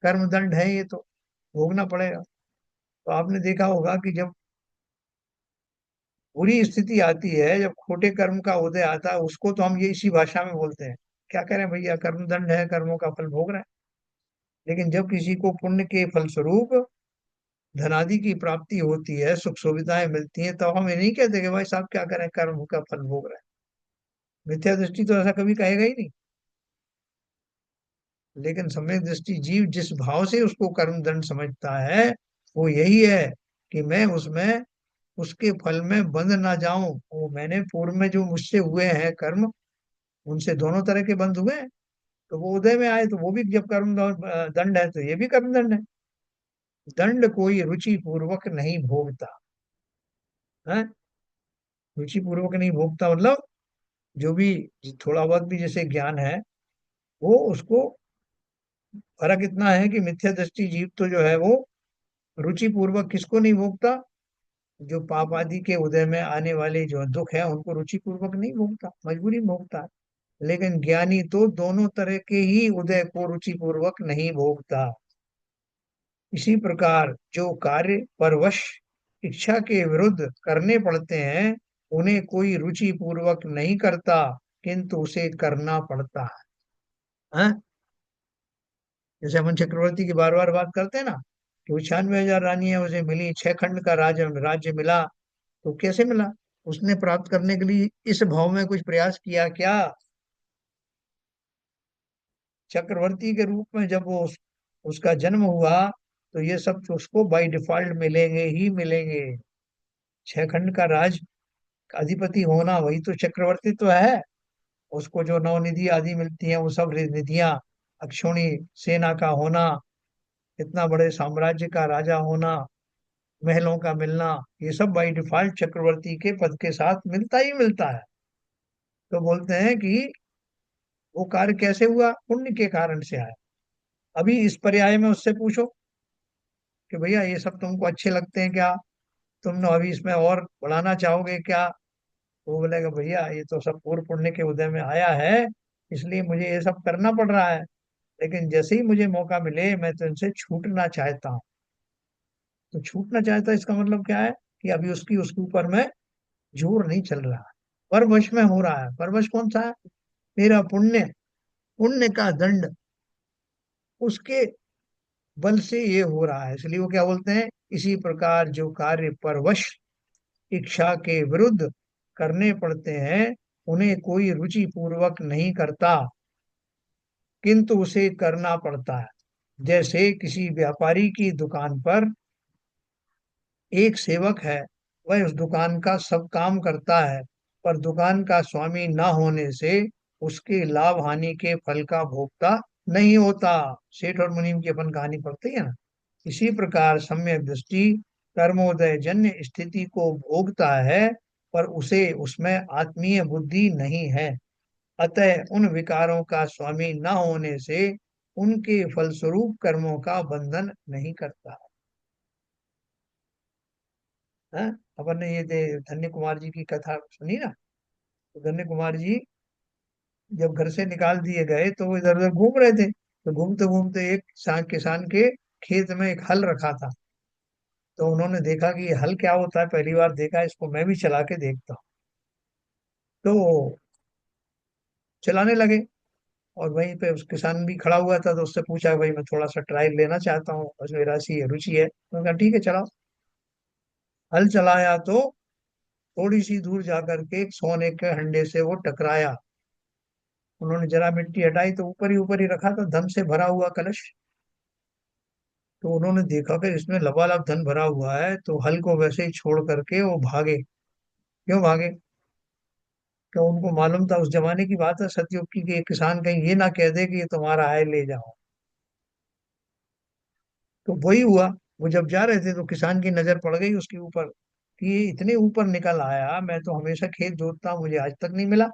कर्म दंड है ये तो, भोगना पड़ेगा। तो आपने देखा होगा कि जब बुरी स्थिति आती है, जब खोटे कर्म का उदय आता है, उसको तो हम ये इसी भाषा में बोलते हैं, क्या करें भैया, कर्म दंड है, कर्मों का फल भोग रहे हैं। लेकिन जब किसी को पुण्य के फलस्वरूप धनादि की प्राप्ति होती है, सुख सुविधाएं मिलती हैं, तब हम ये नहीं कहते कि भाई साहब क्या करें, कर्म का फल भोग रहे हैं। मिथ्या दृष्टि तो ऐसा कभी कहेगा ही नहीं। लेकिन सम्यक दृष्टि जीव जिस भाव से उसको कर्म दंड समझता है, वो यही है कि मैं उसमें, उसके फल में बंध ना जाऊं। वो मैंने पूर्व में जो मुझसे हुए हैं कर्म, उनसे दोनों तरह के बंध हुए हैं। तो वो उदय में आए तो वो भी जब कर्म दंड है, तो ये भी कर्म दंड है। दंड कोई रुचि पूर्वक नहीं भोगता है। रुचि पूर्वक नहीं भोगता मतलब जो भी थोड़ा बहुत भी जैसे ज्ञान है, वो उसको, फर्क इतना है कि मिथ्या दृष्टि जीव तो जो है वो रुचि पूर्वक किसको नहीं भोगता, जो पाप आदि के उदय में आने वाले जो दुख है उनको रुचि पूर्वक नहीं भोगता, मजबूरी में भोगता है। लेकिन ज्ञानी तो दोनों तरह के ही उदय को रुचि पूर्वक नहीं भोगता। इसी प्रकार जो कार्य परवश इच्छा के विरुद्ध करने पड़ते हैं, उन्हें कोई रुचि पूर्वक नहीं करता, किंतु उसे करना पड़ता है। जैसे अपन चक्रवर्ती की बार बार बात करते हैं ना, कि वो 96,000 रानी है, उसे मिली 6 खंड का राज्य मिला। तो कैसे मिला? उसने प्राप्त करने के लिए इस भाव में कुछ प्रयास किया क्या? चक्रवर्ती के रूप में जब उसका जन्म हुआ, तो ये सब तो उसको बाय डिफॉल्ट मिलेंगे ही मिलेंगे। 6 खंड का राज अधिपति होना, वही तो चक्रवर्ती तो है। उसको जो नवनिधि आदि मिलती हैं, वो सब निधियां, अक्षौणी सेना का होना, इतना बड़े साम्राज्य का राजा होना, महलों का मिलना, ये सब बाई डिफॉल्ट चक्रवर्ती के पद के साथ मिलता ही मिलता है। तो बोलते हैं कि वो कार्य कैसे हुआ, पुण्य के कारण से आया। अभी इस पर्याय में उससे पूछो कि भैया ये सब तुमको अच्छे लगते हैं क्या, तुम अभी इसमें और बढ़ाना चाहोगे क्या? तो वो बोलेगा भैया ये तो सब पूर्व पुण्य के उदय में आया है, इसलिए मुझे ये सब करना पड़ रहा है। लेकिन जैसे ही मुझे मौका मिले, मैं तो इनसे छूटना चाहता हूँ। तो छूटना चाहता है, इसका मतलब क्या है कि अभी उसके ऊपर में जोर नहीं चल रहा है, परवश में हो रहा है। परवश कौन सा है? मेरा पुण्य, पुण्य का दंड, उसके बल से ये हो रहा है, इसलिए वो क्या बोलते हैं, इसी प्रकार जो कार्य परवश इच्छा के विरुद्ध करने पड़ते हैं, उन्हें कोई रुचि पूर्वक नहीं करता, किंतु उसे करना पड़ता है। जैसे किसी व्यापारी की दुकान पर एक सेवक है, वह उस दुकान का सब काम करता है, पर दुकान का स्वामी न होने से उसके लाभ हानि के फल का भोक्ता नहीं होता। सेठ और मुनीम की अपन कहानी पढ़ते हैं ना। इसी प्रकार सम्यक दृष्टि कर्मोदय जन्य स्थिति को भोगता है, पर उसे उसमें आत्मीय बुद्धि नहीं है। अतः उन विकारों का स्वामी न होने से उनके फलस्वरूप कर्मों का बंधन नहीं करता है। अपन ने ये धन्य कुमार जी की कथा सुनी ना। तो धन्य कुमार जी जब घर से निकाल दिए गए, तो वो इधर उधर घूम रहे थे। तो घूमते घूमते एक किसान के खेत में एक हल रखा था। तो उन्होंने देखा कि ये हल क्या होता है, पहली बार देखा, इसको मैं भी चला के देखता हूँ। तो वो चलाने लगे। और वहीं पे उस किसान भी खड़ा हुआ था, तो उससे पूछा भाई मैं थोड़ा सा ट्रायल लेना चाहता हूँ, बस मेरा ऐसी रुचि है। उन्होंने कहा ठीक है चलाओ। हल चलाया तो थोड़ी सी दूर जाकर के एक सोने के हंडे से वो टकराया। उन्होंने जरा मिट्टी हटाई तो ऊपर ही रखा था धन से भरा हुआ कलश। तो उन्होंने देखा कि इसमें लबालब धन भरा हुआ है, तो हल को वैसे ही छोड़ करके वो भागे। क्यों भागे? क्यों, उनको मालूम था, उस जमाने की बात है सतयुग की, कि एक किसान कहीं ये ना कह दे कि ये तुम्हारा है ले जाओ। तो वही हुआ। वो जब जा रहे थे तो किसान की नजर पड़ गई उसके ऊपर, कि ये इतने ऊपर निकल आया, मैं तो हमेशा खेत जोतता हूं, मुझे आज तक नहीं मिला।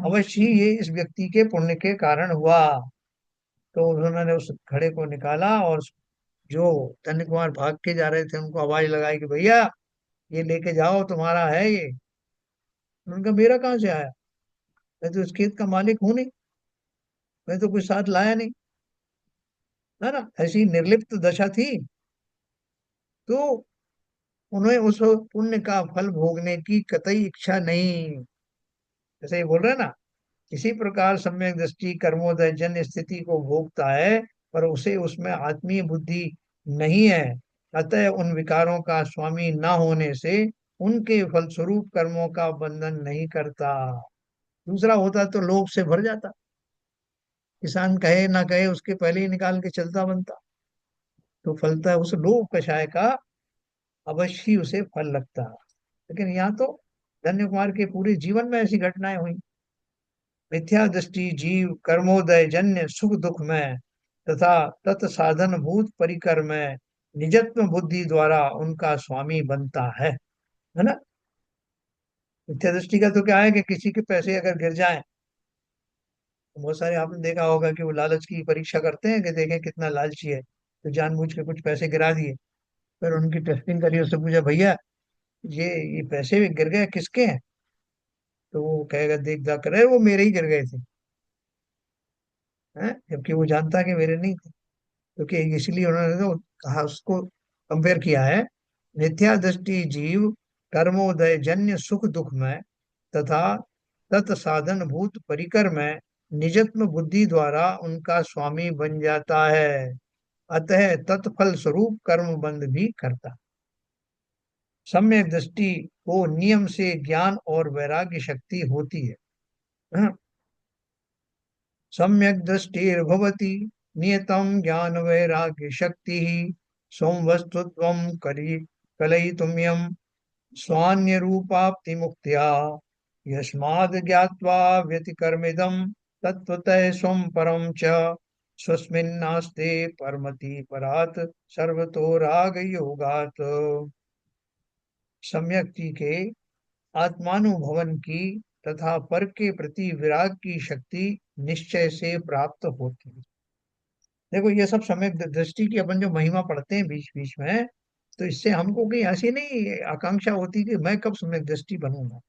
अवश्य ही ये इस व्यक्ति के पुण्य के कारण हुआ। तो उन्होंने उस घड़े को निकाला, और जो धन्य कुमार भाग के जा रहे थे उनको आवाज लगाई कि भैया ये लेके जाओ, तुम्हारा है ये। उनका मेरा कहाँ से आया, मैं तो इस खेत का मालिक हूं नहीं, मैं तो कुछ साथ लाया नहीं। है ना, ऐसी निर्लिप्त दशा थी। तो उन्हें उस पुण्य का फल भोगने की कतई इच्छा नहीं। जैसे ये बोल रहे हैं ना, इसी प्रकार सम्यक दृष्टि कर्मोदय जन्य स्थिति को भोगता है, पर उसे उसमें आत्मीय बुद्धि नहीं है। अतः उन विकारों का स्वामी न होने से उनके फलस्वरूप कर्मों का बंधन नहीं करता। दूसरा होता तो लोभ से भर जाता, किसान कहे ना कहे उसके पहले ही निकाल के चलता बनता। तो फलता उस लोभ कषाय का अवश्य ही उसे फल लगता। लेकिन यहाँ तो धन्य कुमार के पूरे जीवन में ऐसी घटनाएं हुई। मिथ्या दृष्टि जीव कर्मोदय जन्य सुख दुख में तथा तत्साधन भूत परिकर में निजत्व बुद्धि द्वारा उनका स्वामी बनता है ना। मिथ्या दृष्टि का तो क्या है कि किसी के पैसे अगर गिर जाएं, तो बहुत सारे आपने देखा होगा कि वो लालच की परीक्षा करते हैं कि देखें कितना लालची है, तो जानबूझ के कुछ पैसे गिरा दिए। फिर उनकी टेस्टिंग करी, उससे पूछा भैया ये पैसे गिर गए किसके हैं। तो वो कहेगा देख दाख कर, "अरे वो मेरे ही गिर गए थे।" हैं, जबकि वो जानता है कि मेरे नहीं थे। क्योंकि इसलिए उन्होंने तो कहा, उसको कंपेयर किया है। मिथ्या दृष्टि जीव कर्मोदय जन्य सुख दुख में तथा तत्साधन भूत परिकर में निजत्म बुद्धि द्वारा उनका स्वामी बन जाता है। अतः तत्फल स्वरूप कर्म बंध भी करता। सम्यक दृष्टि को नियम से ज्ञान और वैराग्य शक्ति होती है। हाँ? सम्यक दृष्टिर्भवति नियतं ज्ञान वैराग्य शक्ति संवस्तुत्वं करि कलयितुम्यं स्वान्य रूपाप्ति मुक्त्या यस्माद् ज्ञात्वा व्यतिकर्मिदं तत्वतः स्वं परं च स्वस्मिन्नास्ते परमति परात् सर्वतो राग योगात्। सम्यक जी के आत्मानुभवन की तथा पर के प्रति विराग की शक्ति निश्चय से प्राप्त होती है। देखो ये सब समय दृष्टि की अपन जो महिमा पढ़ते हैं बीच बीच में, तो इससे हमको कहीं ऐसी नहीं आकांक्षा होती कि मैं कब सम्यक दृष्टि बनूंगा,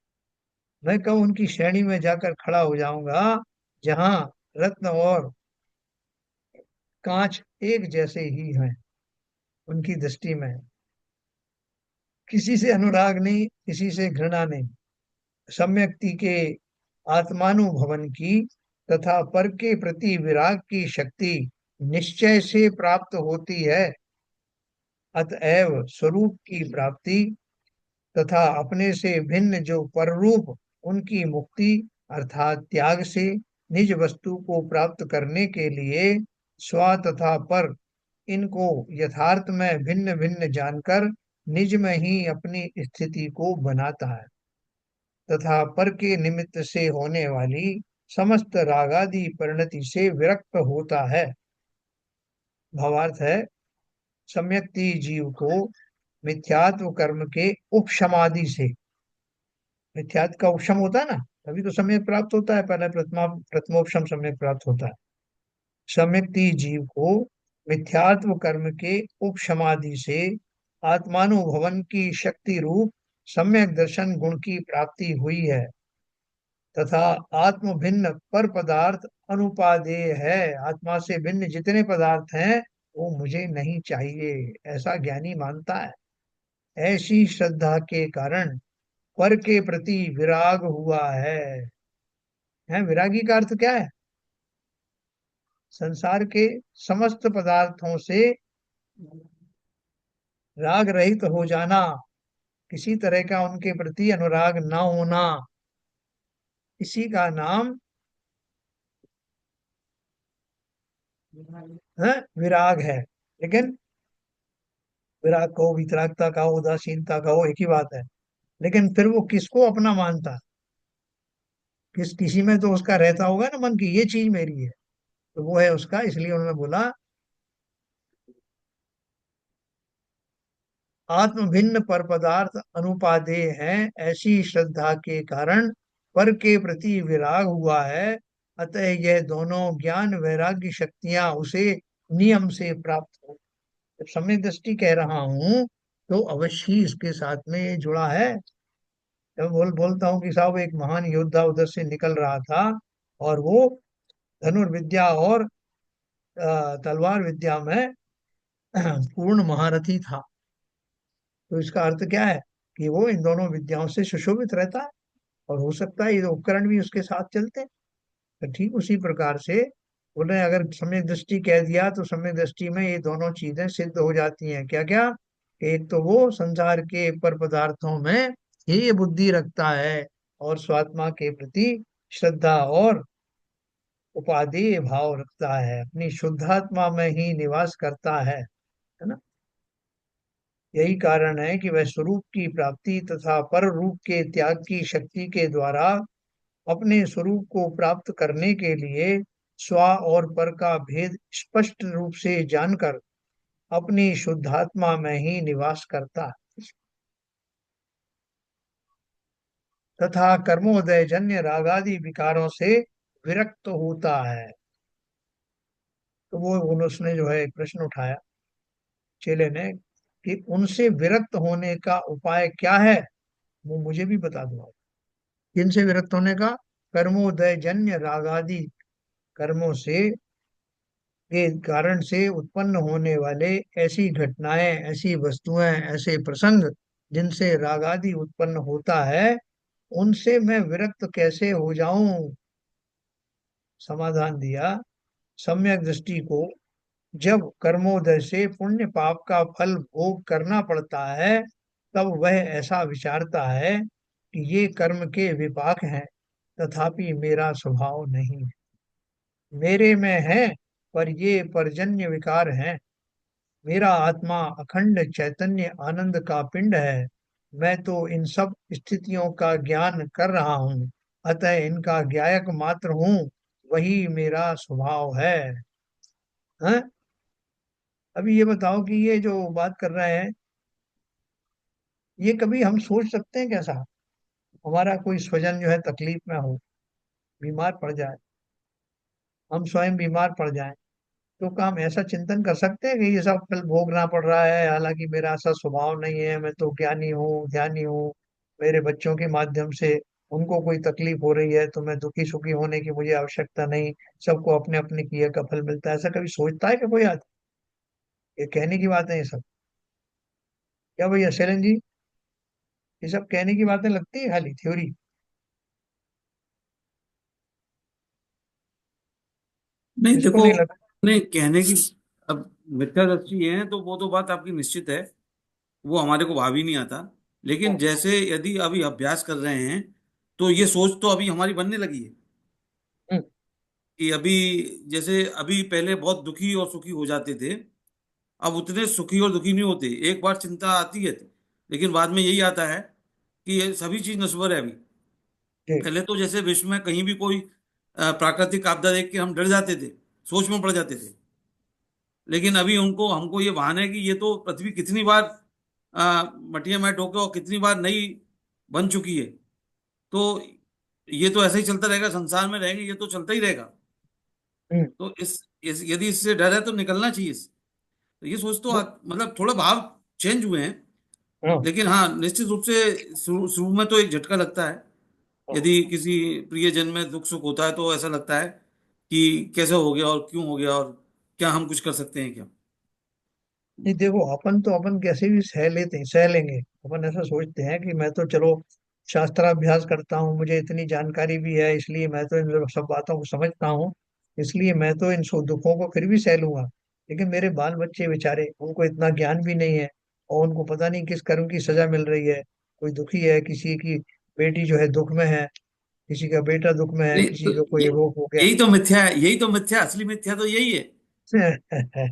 मैं कब उनकी श्रेणी में जाकर खड़ा हो जाऊंगा, जहां रत्न और कांच एक जैसे ही हैं उनकी दृष्टि में। किसी से अनुराग नहीं, किसी से घृणा नहीं। सम्यक्ति के आत्मानुभवन की तथा पर के प्रति विराग की शक्ति निश्चय से प्राप्त होती है। अतएव स्वरूप की प्राप्ति तथा अपने से भिन्न जो पररूप उनकी मुक्ति अर्थात त्याग से निज वस्तु को प्राप्त करने के लिए स्व तथा पर इनको यथार्थ में भिन्न भिन्न जानकर निज में ही अपनी स्थिति को बनाता है, तथा पर के निमित्त से होने वाली समस्त रागादि परिणति से विरक्त होता है। भावार्थ है, सम्यक्ति जीव को मिथ्यात्व कर्म के उपशमादि से, मिथ्यात्व का उपशम होता है ना, तभी तो सम्यक प्राप्त होता है, पहले प्रथमोपशम सम्यक प्राप्त होता है। सम्यक्ति जीव को मिथ्यात्व कर्म के उपशमादि से आत्मानुभवन की शक्ति रूप सम्यक दर्शन गुण की प्राप्ति हुई है, तथा आत्म भिन्न पर पदार्थ अनुपादेय है। आत्मा से भिन्न जितने पदार्थ हैं वो मुझे नहीं चाहिए, ऐसा ज्ञानी मानता है। ऐसी श्रद्धा के कारण पर के प्रति विराग हुआ है। विरागी का अर्थ क्या है? संसार के समस्त पदार्थों से राग रहित हो जाना, किसी तरह का उनके प्रति अनुराग न होना, इसी का नाम है विराग है। लेकिन विराग कहो, वितरागता कहो, उदासीनता कहो, एक ही बात है। लेकिन फिर वो किसको अपना मानता है? किसी में तो उसका रहता होगा ना मन की ये चीज मेरी है, तो वो है उसका। इसलिए उन्होंने बोला आत्म भिन्न पर पदार्थ अनुपादेय हैं, ऐसी श्रद्धा के कारण पर के प्रति विराग हुआ है। अतः यह दोनों ज्ञान वैराग्य शक्तियां उसे नियम से प्राप्त हो। जब सम्यक दृष्टि कह रहा हूं तो अवश्य ही इसके साथ में ये जुड़ा है। जब बोलता हूँ कि साहब एक महान योद्धा उधर से निकल रहा था और वो धनुर्विद्या और तलवार विद्या में पूर्ण महारथी था, तो इसका अर्थ क्या है कि वो इन दोनों विद्याओं से सुशोभित रहता है, और हो सकता है ये उपकरण भी उसके साथ चलते हैं। तो ठीक उसी प्रकार से उन्हें अगर सम्यक दृष्टि कह दिया तो सम्यक दृष्टि में ये दोनों चीजें सिद्ध हो जाती हैं। क्या क्या? एक तो वो संसार के पर पदार्थों में ही बुद्धि रखता है, और स्वात्मा के प्रति श्रद्धा और उपादेय भाव रखता है, अपनी शुद्धात्मा में ही निवास करता है ना। यही कारण है कि वह स्वरूप की प्राप्ति तथा पर रूप के त्याग की शक्ति के द्वारा अपने स्वरूप को प्राप्त करने के लिए स्व और पर का भेद स्पष्ट रूप से जानकर अपनी शुद्धात्मा में ही निवास करता है, तथा कर्मोदय जन्य रागादि विकारों से विरक्त होता है। तो वो उसने जो है एक प्रश्न उठाया चेले ने कि उनसे विरक्त होने का उपाय क्या है, वो मुझे भी बता दो। किनसे विरक्त होने का? कर्मोदय जन्य रागादि कर्मों से के कारण से उत्पन्न होने वाले ऐसी घटनाएं, ऐसी वस्तुएं, ऐसे प्रसंग जिनसे रागादि उत्पन्न होता है, उनसे मैं विरक्त कैसे हो जाऊं? समाधान दिया, सम्यक दृष्टि को जब कर्मोदय से पुण्य पाप का फल भोग करना पड़ता है, तब वह ऐसा विचारता है कि ये कर्म के विपाक हैं, तथापि मेरा स्वभाव नहीं है। मेरे में है पर ये परजन्य विकार हैं। मेरा आत्मा अखंड चैतन्य आनंद का पिंड है। मैं तो इन सब स्थितियों का ज्ञान कर रहा हूँ, अतः इनका ज्ञायक मात्र हूँ। वही मेरा स्वभाव है। हैं? अभी ये बताओ कि ये जो बात कर रहे हैं, ये कभी हम सोच सकते हैं कैसा? हमारा कोई स्वजन जो है तकलीफ में हो, बीमार पड़ जाए, हम स्वयं बीमार पड़ जाएं, तो क्या हम ऐसा चिंतन कर सकते हैं कि ये सब फल भोगना पड़ रहा है, हालांकि मेरा ऐसा स्वभाव नहीं है, मैं तो ज्ञानी हूँ, ध्यानी हूँ, मेरे बच्चों के माध्यम से उनको कोई तकलीफ हो रही है तो मैं दुखी सुखी होने की मुझे आवश्यकता नहीं, सबको अपने अपने किए का फल मिलता है। ऐसा कभी सोचता है कि कोई आदमी? ये कहने की बात है ये सब। क्या भैया शैलेंद्र जी, ये सब कहने की बातें लगती है, खाली थ्योरी? नहीं इसको देखो, नहीं लगता? ने कहने की, अब मिथ्यादर्शी है तो वो तो बात आपकी निश्चित है, वो हमारे को भावी नहीं आता। लेकिन जैसे यदि अभी अभ्यास कर रहे हैं तो ये सोच तो अभी हमारी बनने लगी है हम्म। कि अभी, जैसे अभी पहले बहुत दुखी और सुखी हो जाते थे, अब उतने सुखी और दुखी नहीं होते। एक बार चिंता आती है लेकिन बाद में यही आता है कि ये सभी चीज नश्वर है अभी। जी। पहले तो जैसे विश्व में कहीं भी कोई प्राकृतिक आपदा देख के हम डर जाते थे, सोच में पड़ जाते थे। लेकिन अभी उनको हमको ये भान है कि ये तो पृथ्वी कितनी बार मटिया में ठोके और कितनी बार नई बन चुकी है। तो ये तो ऐसे ही चलता रहेगा, संसार में रहेंगे, ये तो चलता ही रहेगा। हम्म। तो इस यदि इससे डर है तो निकलना चाहिए तो ये सोच तो वो- मतलब थोड़ा भाव चेंज हुए हैं। हाँ। लेकिन हाँ, निश्चित रूप से शुरू शुरू में तो एक झटका लगता है। हाँ। यदि किसी प्रियजन में दुख सुख होता है तो ऐसा लगता है कि कैसे हो गया और क्यों हो गया, और क्या हम कुछ कर सकते हैं क्या। नहीं देखो, अपन तो अपन कैसे भी सह लेते हैं, सह लेंगे। अपन ऐसा सोचते हैं कि मैं तो चलो शास्त्राभ्यास करता हूँ, मुझे इतनी जानकारी भी है, इसलिए मैं तो इन सब बातों को समझता हूँ, इसलिए मैं तो इन दुखों को फिर भी सह लूंगा। लेकिन मेरे बाल बच्चे बेचारे, उनको इतना ज्ञान भी नहीं है, और उनको पता नहीं किस कर्म की सजा मिल रही है। कोई दुखी है, किसी की बेटी जो है दुख में है, किसी का बेटा दुख में है, नहीं तो किसी को कोई रोग हो गया। यही तो मिथ्या है, यही तो मिथ्या, असली मिथ्या तो यही है।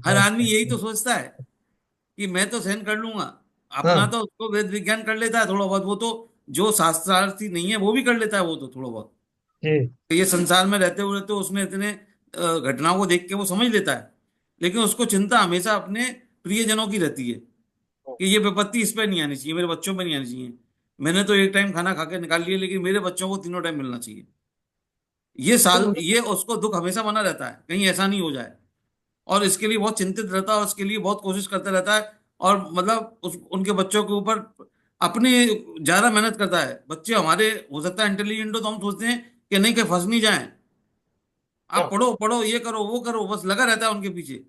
हर आदमी यही तो सोचता है कि मैं तो सहन कर लूंगा। अपना हाँ। तो उसको वेद विज्ञान कर लेता है थोड़ा बहुत, वो तो जो शास्त्रार्थी नहीं है वो भी कर लेता है वो तो थोड़ा बहुत। जी। ये संसार में रहते हुए तो उसमें इतने घटनाओं को देख के वो समझ लेता है। लेकिन उसको चिंता हमेशा अपने प्रियजनों की रहती है कि ये विपत्ति इस पे नहीं आनी चाहिए, मेरे बच्चों पे नहीं आनी चाहिए। मैंने तो एक टाइम खाना खा के निकाल लिया, लेकिन मेरे बच्चों को तीनों टाइम मिलना चाहिए। ये तो साल मुझे ये उसको दुख हमेशा बना रहता है, कहीं ऐसा नहीं हो जाए। और इसके लिए बहुत चिंतित रहता है, और उसके लिए बहुत कोशिश करता रहता है। और मतलब उनके बच्चों के ऊपर अपने ज्यादा मेहनत करता है। बच्चे हमारे हो सकता है इंटेलिजेंट हो, तो हम सोचते हैं कि नहीं, कहीं फंस नहीं जाए। आप पढ़ो पढ़ो, ये करो वो करो, बस लगा रहता है उनके पीछे।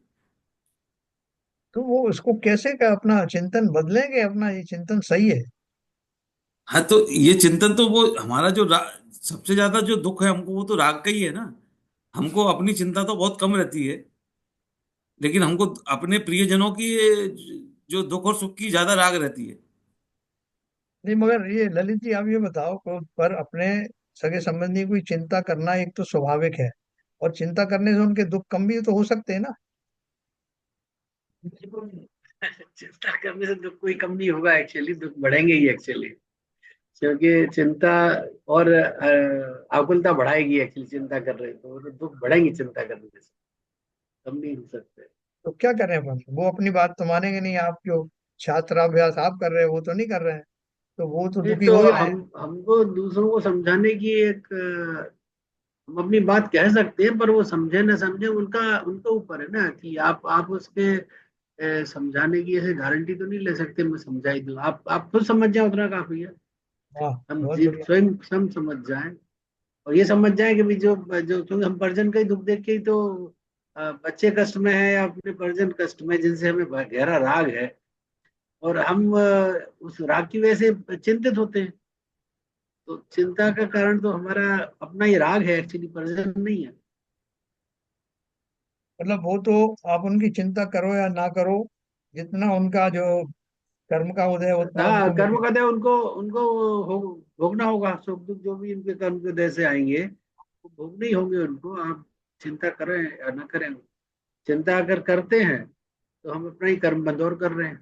तो वो उसको कैसे का अपना चिंतन बदलेंगे, अपना ये चिंतन सही है? हाँ, तो ये चिंतन तो वो हमारा जो सबसे ज्यादा जो दुख है हमको, वो तो राग का ही है ना। हमको अपनी चिंता तो बहुत कम रहती है, लेकिन हमको अपने प्रियजनों की जो दुख और सुख की ज्यादा राग रहती है। नहीं, मगर ये ललित जी आप ये बताओ पर अपने सगे संबंधी की चिंता करना एक तो स्वाभाविक है, और चिंता करने से उनके दुख कम भी तो हो सकते हैं ना। बिल्कुल। चिंता करने से दुख कोई कम नहीं होगा, एक्चुअली दुख बढ़ेंगे ही एक्चुअली। क्योंकि चिंता और आकुलता बढ़ाएगी, एक्चुअली चिंता कर रहे हैं तो वो तो दुख बढ़ेंगे चिंता करने से, कम नहीं हो सकते। तो क्या करें अपन, वो अपनी बात तो मानेंगे नहीं। आप जो छात्राभ्यास आप कर रहे हैं वो तो नहीं कर रहे हैं, तो वो तो नहीं दुखी तो हो ही रहे हैं। हमको दूसरों को समझाने की एक हम अपनी बात कह सकते हैं, पर वो समझे न समझे उनका उनके ऊपर है ना, कि आप उसके समझाने की ऐसे गारंटी तो नहीं ले सकते मैं समझाई दूं। आप खुद समझ जाए उतना काफी है। वाह, हम बहुत जीव बढ़िया। स्वयं समझ जाए, और ये समझ जाए कि भी जो जो क्योंकि हम परिजन का ही दुख देख के ही तो बच्चे कष्ट में है या अपने परिजन कष्ट में, जिनसे हमें गहरा राग है, और हम उस राग की वजह से चिंतित होते हैं। तो चिंता का कारण तो हमारा अपना ही राग है, एक्चुअली परिजन नहीं है। मतलब वो तो आप उनकी चिंता करो या ना करो, जितना उनका जो कर्म का उदय उतना हाँ, उनको कर्म मिलेगा। का उनको उनको हो भोगना होगा, सुख दुख जो भी उनके कर्म के उदय से आएंगे वो भोगने ही होंगे उनको। आप चिंता करें या ना करें, चिंता अगर करते हैं तो हम अपना ही कर्म बंद और कर रहे हैं।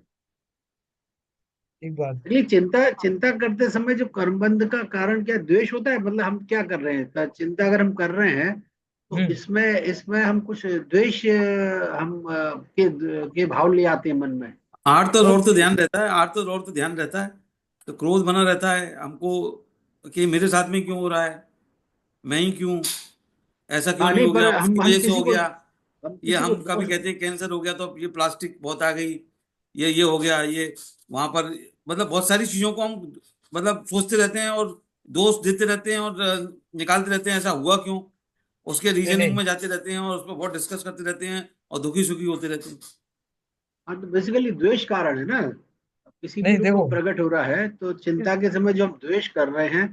ठीक बात। इसलिए चिंता चिंता करते समय जो कर्मबंध का कारण क्या द्वेष होता है, मतलब हम क्या कर रहे हैं, तो चिंता अगर हम कर रहे हैं तो हम्म। इसमें इसमें हम कुछ द्वेष हम के भाव ले आते हैं मन में। आर्त तो बहुत रोड तो ध्यान रहता है, आर्त तो रोड तो ध्यान रहता है। तो क्रोध बना रहता है हमको, कि मेरे साथ में क्यों हो रहा है, मैं ही क्यों, ऐसा क्यों हाँ नहीं नहीं, हो पर गया, उसकी हम वजह से किसी हो को गया। हम ये किसी को हम कभी दोष कहते हैं कैंसर हो गया, तो अब ये प्लास्टिक बहुत आ गई, ये हो गया, ये वहां पर, मतलब बहुत सारी चीजों को हम मतलब सोचते रहते हैं, और दोष देते रहते हैं, और निकालते रहते हैं ऐसा हुआ क्यों, उसके नहीं रीजनिंग नहीं में जाते रहते हैं, और उस पर बहुत डिस्कस करते रहते हैं, और दुखी सुखी होते रहते हैं। हाँ, तो बेसिकली द्वेष कारण है ना। अब किसी भी नहीं, रूप देखो, में प्रकट हो रहा है तो चिंता के समय जो हम द्वेष कर रहे हैं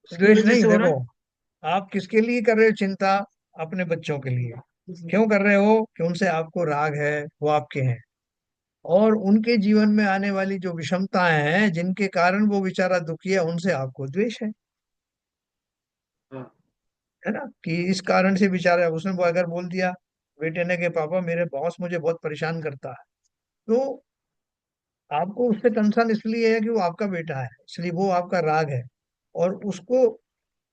उसकी द्वेष वजह नहीं, से हो रहा देखो, है। आप किसके लिए कर रहे हो चिंता? अपने बच्चों के लिए क्यों कर रहे हो? कि उनसे आपको राग है, वो आपके हैं, और उनके जीवन में आने वाली जो विषमताएं हैं जिनके कारण वो बेचारा दुखी है, उनसे आपको द्वेष हाँ है ना। कि इस कारण से बेचारा, उसने वो अगर बोल दिया बेटे ने कि पापा मेरे बॉस मुझे बहुत परेशान करता है, तो आपको उससे कंसर्न इसलिए है कि वो आपका बेटा है, इसलिए वो आपका राग है। और उसको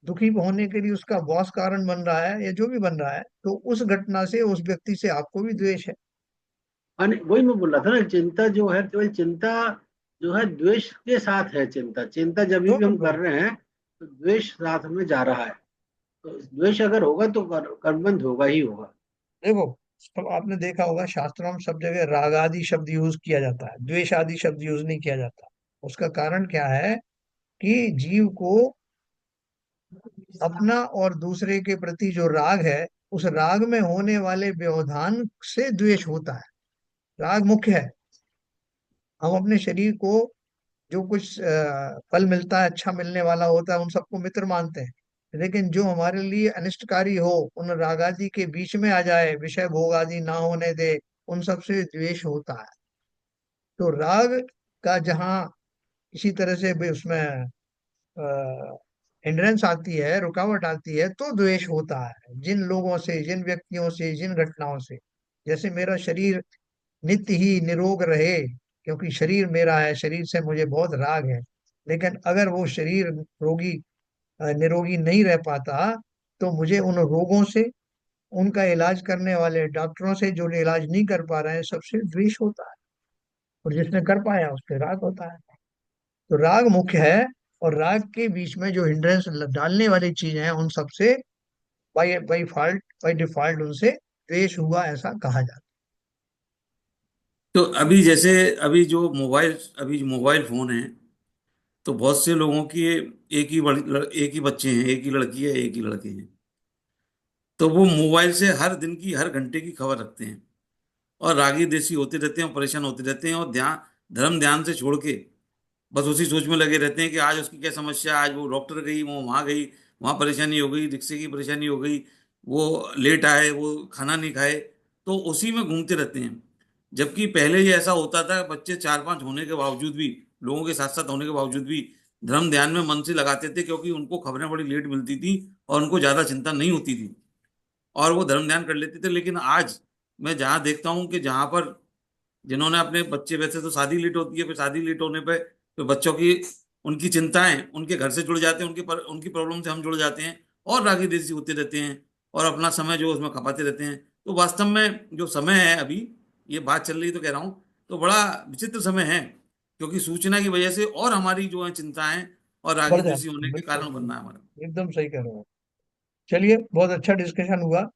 दुखी होने के लिए उसका बॉस कारण बन रहा है या जो भी बन रहा है, तो उस घटना से उस व्यक्ति से आपको भी द्वेष है। हाँ, नहीं, वही मैं बोल रहा था ना, चिंता जो है केवल चिंता जो है द्वेष के साथ है। चिंता चिंता जब भी हम तो कर रहे हैं तो द्वेष साथ में जा रहा है। तो द्वेष अगर होगा तो कर्मबंध होगा ही होगा। देखो, तो आपने देखा होगा शास्त्रों में सब जगह राग आदि शब्द यूज किया जाता है, द्वेष आदि शब्द यूज नहीं किया जाता। उसका कारण क्या है? कि जीव को अपना और दूसरे के प्रति जो राग है, उस राग में होने वाले व्यवधान से द्वेष होता है। राग मुख्य है। हम अपने शरीर को जो कुछ फल मिलता है, अच्छा मिलने वाला होता है, उन सबको मित्र मानते हैं, लेकिन जो हमारे लिए अनिष्टकारी हो, उन राग आदि के बीच में आ जाए, विषय भोग आदि ना होने दे, उन सबसे द्वेष होता है। तो राग का जहाँ किसी तरह से भी उसमें हिंड्रेंस आती है, रुकावट आती है, तो द्वेष होता है जिन लोगों से, जिन व्यक्तियों से, जिन घटनाओं से। जैसे मेरा शरीर नित्य ही निरोग रहे, क्योंकि शरीर मेरा है, शरीर से मुझे बहुत राग है, लेकिन अगर वो शरीर रोगी निरोगी नहीं रह पाता, तो मुझे उन रोगों से, उनका इलाज करने वाले डॉक्टरों से जो इलाज नहीं कर पा रहे हैं, सबसे द्वेष होता है। और जिसने कर पाया उस पे राग होता है। तो राग मुख्य है, और राग के बीच में जो हिंड्रेंस डालने वाली चीजें हैं उन सबसे बाई बाई डिफॉल्ट उनसे द्वेष हुआ, ऐसा कहा जाता तो अभी जैसे अभी जो मोबाइल फोन है, तो बहुत से लोगों की एक ही बच्चे हैं, एक ही लड़की है, एक ही लड़के हैं। तो वो मोबाइल से हर दिन की हर घंटे की खबर रखते हैं, और रागी देसी होते रहते हैं, परेशान होते रहते हैं, और ध्यान धर्म ध्यान से छोड़ के बस उसी सोच में लगे रहते हैं कि आज उसकी क्या समस्या, आज वो डॉक्टर गई, वो वहां गई, वहां परेशानी हो गई, रिक्शे की परेशानी हो गई, वो लेट आए, वो खाना नहीं खाए, तो उसी में घूमते रहते हैं। जबकि पहले ये ऐसा होता था, बच्चे चार पांच होने के बावजूद भी, लोगों के साथ साथ होने के बावजूद भी धर्म ध्यान में मन से लगाते थे, क्योंकि उनको खबरें बड़ी लेट मिलती थी और उनको ज्यादा चिंता नहीं होती थी, और वो धर्म ध्यान कर लेते थे। लेकिन आज मैं जहाँ देखता हूँ कि जहाँ पर जिन्होंने अपने बच्चे, वैसे तो शादी लेट होती है, फिर शादी लेट होने पे तो बच्चों की उनकी चिंताएं उनके घर से जुड़ जाते हैं, उनकी प्रॉब्लम से हम जुड़ जाते हैं, और रागी देसी होते रहते हैं, और अपना समय जो उसमें खपाते रहते हैं। तो वास्तव में जो समय है अभी, ये बात चल रही तो कह रहा हूँ, तो बड़ा विचित्र समय है, क्योंकि सूचना की वजह से और हमारी जो है चिंताएं और है। रागी बढ़ देसी जाता होने है, के बिल्कुल कारण बनना है हमारा। एकदम सही कह रहे हो। चलिए, बहुत अच्छा डिस्कशन हुआ।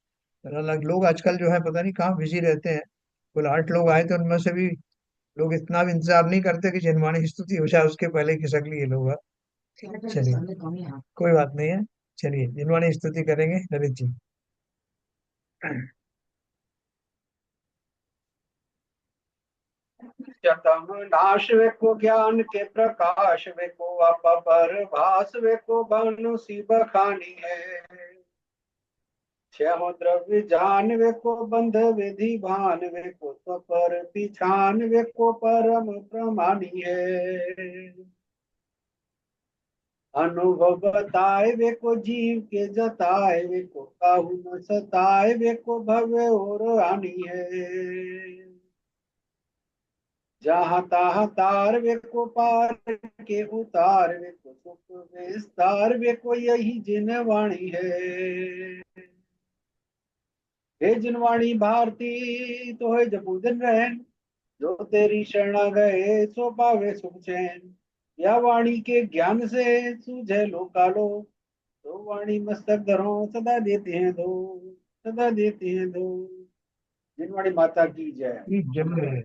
लोग आजकल जो है पता नहीं कहाँ बिजी रहते हैं। कुल 8 लोग आए थे, उनमें से भी लोग इतना भी इंतजार नहीं करते कि जिनवाणी स्तुति हो जाए उसके पहले ही खिसक लिए लोग। चलिए, कोई बात नहीं है। चलिए, जिनवाणी स्तुति करेंगे ललित जी। शतम नाश वे को ज्ञान के प्रकाश वे को अपर भास वे को भानु सी बखानी है। क्षम द्रव्य जान वे को बंध विधि भान वे को पर पिछान वे को परम प्रमाणी है। अनुभव बताए वे को जीव के जताए वे को काहू न सताए वे को भव्य और आनी है। जहाँ तहाँ तार वे को पार के उतार वे को सुख विस्तार वे को यही जिन वाणी है। हे जिनवाणी भारती तो है जब दिन रहन, जो तेरी शरणा गए सो पावे सुख चैन। या वाणी के ज्ञान से सूझे लोकालो, तो वाणी मस्तक धरो सदा देते हैं दो, सदा देते हैं दो। जिनवाणी माता की जय। जरूर है।